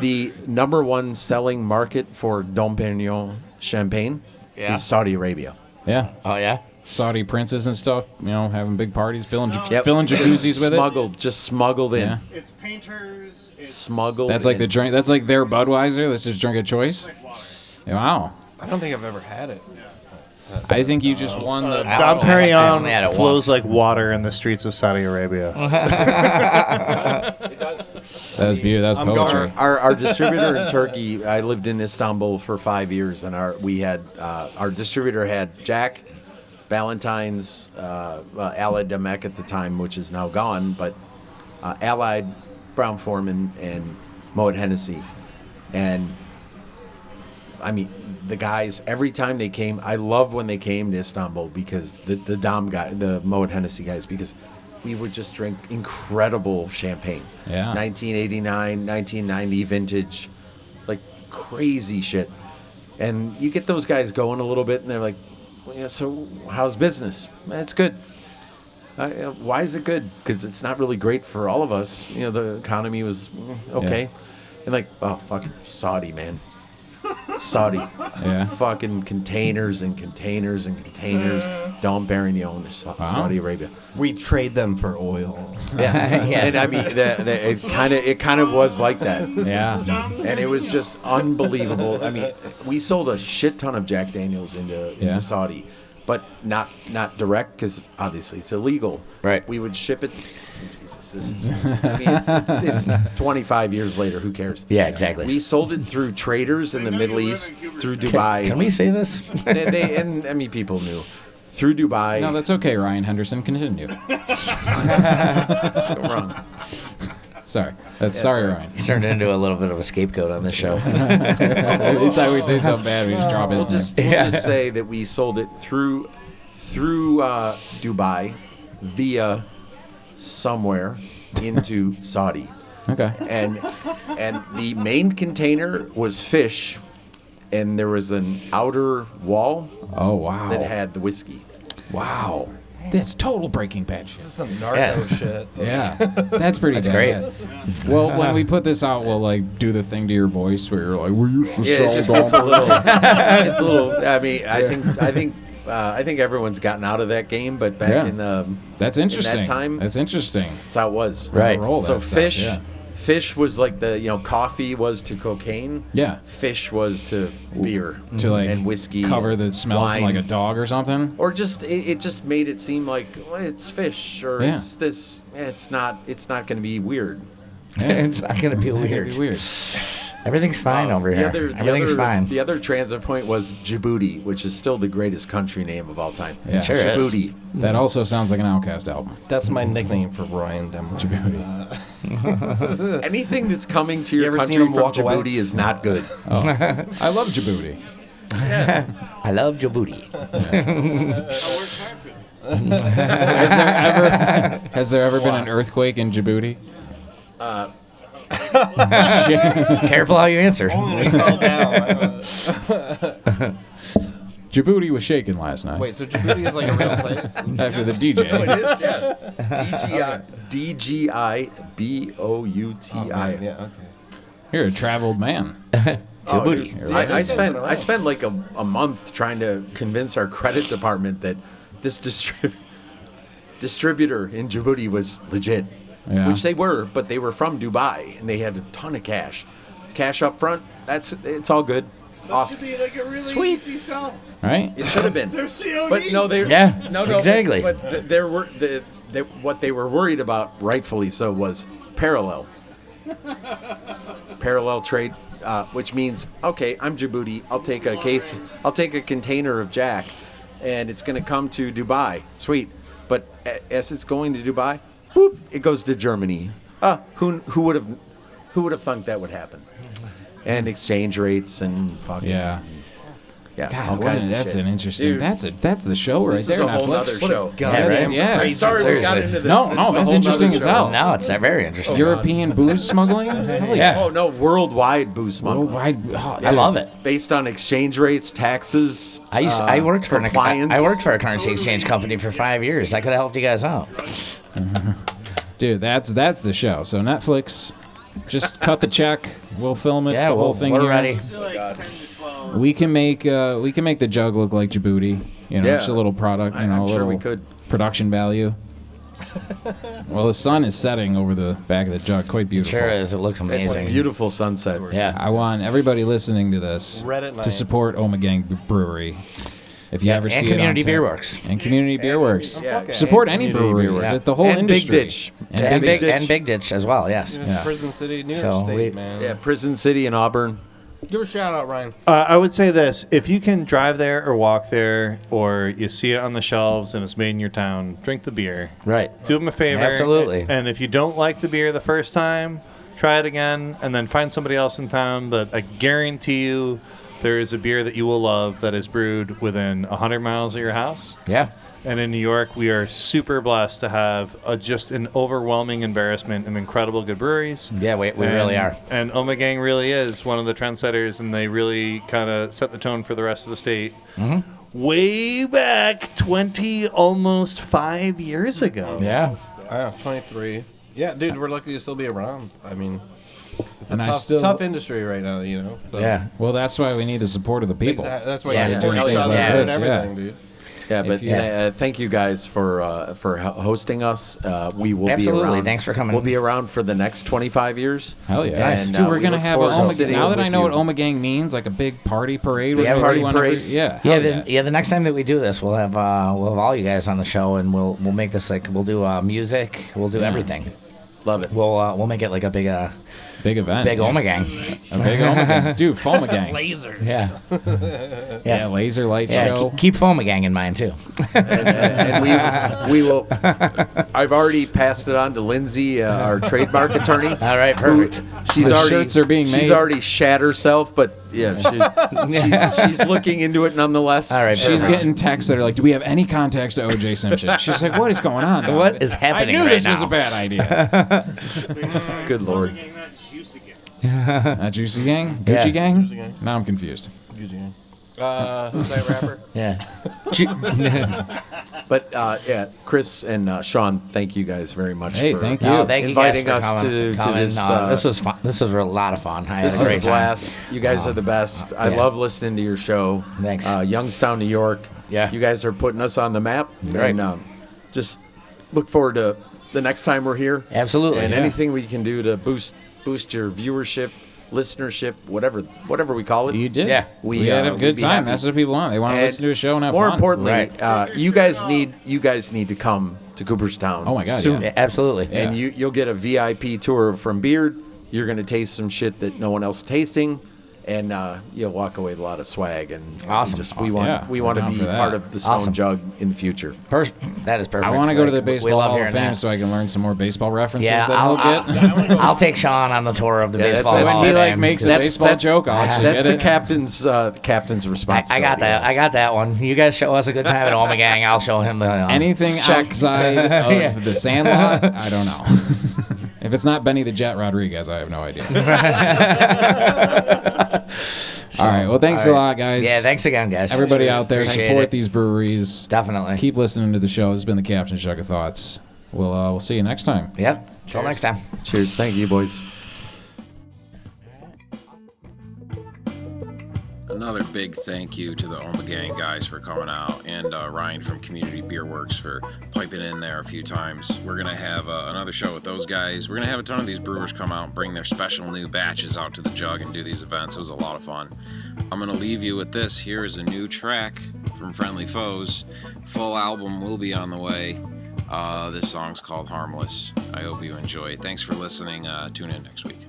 the number one selling market for Dom Pérignon champagne is Saudi Arabia. Yeah. Oh, yeah? Saudi princes and stuff, having big parties, filling Yep. jacuzzis with it. Just smuggled in. Yeah. It's painters. It's Smuggled. That's like in. the drink. That's like their Budweiser. That's just drink of choice. Wow. I don't think I've ever had it. I think you just won the. Dom only had Perignon it flows once. like water in the streets of Saudi Arabia. That was beautiful. That was I'm poetry. Our distributor in Turkey. I lived in Istanbul for 5 years, and our distributor had Jack, Valentine's, Allied Demek at the time, which is now gone, but Allied, Brown Foreman, and Moet Hennessy, and I mean the guys. Every time they came, I love when they came to Istanbul because the Dom guy, the Moet Hennessy guys, because we would just drink incredible champagne. Yeah. 1989, 1990 vintage, like crazy shit. And you get those guys going a little bit, and they're like, well, yeah, so how's business? It's good. Why is it good? Because it's not really great for all of us. The economy was okay. Yeah. And like, oh, fucking Saudi, man. Saudi. Yeah. Fucking containers and containers and containers. Dom Perignon, Saudi Arabia. We trade them for oil. Yeah. Yeah. And I mean, it kind of was like that. Yeah. And it was just unbelievable. I mean, we sold a shit ton of Jack Daniels into Saudi, but not direct because obviously it's illegal. Right. We would ship it. It's 25 years later. Who cares? Yeah, exactly. We sold it through traders in the Middle East, through Dubai. Can we say this? People knew. Through Dubai. No, that's okay, Ryan Henderson. Continue. Go wrong. Sorry. Sorry, all right. Ryan. He's turned into a little bit of a scapegoat on this show. Anytime we say something bad, we just drop his name. We'll just say that we sold it through Dubai via somewhere into Saudi. Okay. And the main container was fish, and there was an outer wall Oh, wow. that had the whiskey. Wow. That's total Breaking Bad shit. This is some narco shit. Yeah. That's pretty great. badass. Well, when we put this out, we'll like do the thing to your voice where you're like, "We used to Yeah, sell it just dog." gets a little. It's a little. I mean, I think everyone's gotten out of that game, but back Yeah. in That's interesting. In that time, That's interesting. that's how it was. Right. Roll So that stuff, fish, yeah. fish was like the coffee was to cocaine. Yeah. Fish was to beer To like and whiskey, cover the smell wine. from like a dog or something. Or just it just made it seem like, well, it's fish or Yeah. it's this. It's not going to be weird. Yeah. It's not going to be It's not gonna weird. be weird. Everything's fine over here. Everything's fine. The other transit point was Djibouti, which is still the greatest country name of all time. Yeah. Sure is. Djibouti. That also sounds like an Outcast album. That's my nickname for Ryan Demler. Anything that's coming to You your ever country seen him from walk away? Djibouti is not good. I love Djibouti. I love Djibouti. Has there ever been an earthquake in Djibouti? Careful how you answer. Only when he fell down. Djibouti was shaken last night. Wait, so Djibouti is like a real place? After the DJ. It is, yeah. DGIBOUTI. Yeah, okay. You're a traveled man. Djibouti. Dude, I spent like a month trying to convince our credit department that this distributor in Djibouti was legit, Yeah. which they were, but they were from Dubai and they had a ton of cash up front. It's all good. Awesome. Should be like a really Sweet. easy sell. Right? It should have been. They're COD. But no, they Yeah, no, exactly. But what they were worried about, rightfully so, was parallel trade, which means okay, I'm Djibouti. I'll take a container of Jack, and it's going to come to Dubai. Sweet, but as it's going to Dubai, whoop, it goes to Germany. Who would have thunk that would happen? And exchange rates and fucking Yeah. yeah, God, all kinds of that's shit. an interesting. Dude, that's the show right this there. is a whole Netflix. nother show. right? Yeah. I'm sorry we got Seriously. into this. No, This no, is a that's whole interesting nother as show. hell. No, it's very interesting. European booze smuggling. Hell yeah. Oh no, worldwide booze smuggling. Worldwide. Oh, I love it. Based on exchange rates, taxes. I worked for compliance. I worked for a currency exchange company for 5 years. I could have helped you guys out. Dude, that's the show. So Netflix, just cut the check. We'll film it. Yeah, the whole thing. we're here. ready. Like 10 to 12. We can make the jug look like Djibouti. You know, Yeah. just a little product. You know, I'm a sure little we could. production value. Well, the sun is setting over the back of the jug. Quite beautiful. Sure is. It looks It's a amazing. beautiful sunset. Yeah. I want everybody listening to this Red at to night. support Ommegang Brewery. If you Yeah, ever and see Community it on Beer tap. Works. And Community Beer Works. Yeah. Support And any Community brewery. Beer Works. The whole And Big industry. Ditch. And And Big big, Ditch. Big Ditch as well. Yes. Yeah. Prison City, New York So State, man. Yeah, Prison City in Auburn. Give a shout out, Ryan. I would say this: if you can drive there or walk there, or you see it on the shelves and it's made in your town, drink the beer. Right. Do them a favor. Absolutely. And if you don't like the beer the first time, try it again, and then find somebody else in town. But I guarantee you, there is a beer that you will love that is brewed within 100 miles of your house. Yeah. And in New York, we are super blessed to have just an overwhelming embarrassment of incredible good breweries. Yeah, we really are. And Ommegang really is one of the trendsetters, and they really kind of set the tone for the rest of the state. Mm-hmm. Way back almost 5 years ago. Yeah. I know, 23. Yeah, dude, we're lucky to still be around. I mean, it's a And I tough, still- tough industry right now, you know. So. Yeah. Well, that's why we need the support of the people. That's why Yeah. you're supporting Doing each things other like and this, everything, dude. Yeah, but If you- thank you guys for hosting us. We will Absolutely. be around. Thanks for coming. We'll be around for the next 25 years. Hell yeah. And, Dude, we're we going to look have a forward to Ommegang. sitting Now that I with know you. what Ommegang means, like a big party parade. we're Yeah, gonna party do on parade. Yeah. Yeah, hell the next time that we do this, we'll have all you guys on the show, and we'll make this like we'll do music, we'll do everything. Love it. We'll make it like a big Big event. Big yeah. Ommegang. A big Ommegang. Dude, Foamagang. Lasers. Yeah. Yeah, laser light Yeah, show. keep Foamagang in mind, too. And we will. I've already passed it on to Lindsay, our trademark attorney. All right, perfect. The shirts are being made. She's already shat herself, but yeah, she's looking into it nonetheless. All right, She's perfect. getting texts that are like, "Do we have any contacts to O.J. Simpson?" She's like, "What is going on? now? What is happening I knew right this was now?" a bad idea." Good Lord. Not Juicy Gang. Not Juicy Gang, Gucci Yeah. Gang. Gucci Gang. Now I'm confused. Who's that rapper? Yeah. But yeah, Chris and Sean, thank you guys very much. Hey, for thank you. No, thank inviting you guys us for to coming. this. This was fun. This was a lot of fun. I had This a was a great time. blast. You guys are the best. I yeah. love listening to your show. Thanks. Youngstown, New York. Yeah. You guys are putting us on the map. Right. And just look forward to the next time we're here. Absolutely. And yeah. anything we can do to boost your viewership, listenership, whatever we call it. You did. Yeah. We had a we'd good be time. happy. That's what people want. They want to And listen to a show and have more fun. importantly, Right. you guys need to come to Cooperstown. Oh my God, soon. Yeah, absolutely. Yeah. And you'll get a VIP tour from Beard. You're going to taste some shit that no one else is tasting, and you'll walk away with a lot of swag. And Awesome. we want Yeah, we we're want to down be for that. part of the Stone Awesome. Jug in the future. That is perfect. I want to go to the Like, we Baseball love Hall of hearing Fame that. so I can learn some more baseball references Yeah, that he'll get. I'll take Sean on the tour of the Yeah, baseball. that's- Hall When of he like Fame. makes a That's- baseball that's- joke, I'll actually That's get the it. captain's responsibility. I got that. I got that one. You guys show us a good time at Ommegang. I'll show him the Anything Check. outside of Yeah. the Sandlot, I don't know. If it's not Benny the Jet Rodriguez, I have no idea. All right. Well, thanks a lot, guys. Yeah, thanks again, guys. Everybody out there, Appreciate support it. these breweries. Definitely. Keep listening to the show. This has been the Captain Shuck of Thoughts. We'll see you next time. Yep. Till next time. Cheers. Thank you, boys. Another big thank you to the Ommegang guys for coming out, and Ryan from Community Beer Works for piping in there a few times. We're going to have another show with those guys. We're going to have a ton of these brewers come out and bring their special new batches out to the Jug and do these events. It was a lot of fun. I'm going to leave you with this. Here is a new track from Friendly Foes. Full album will be on the way. This song's called Harmless. I hope you enjoy it. Thanks for listening. Tune in next week.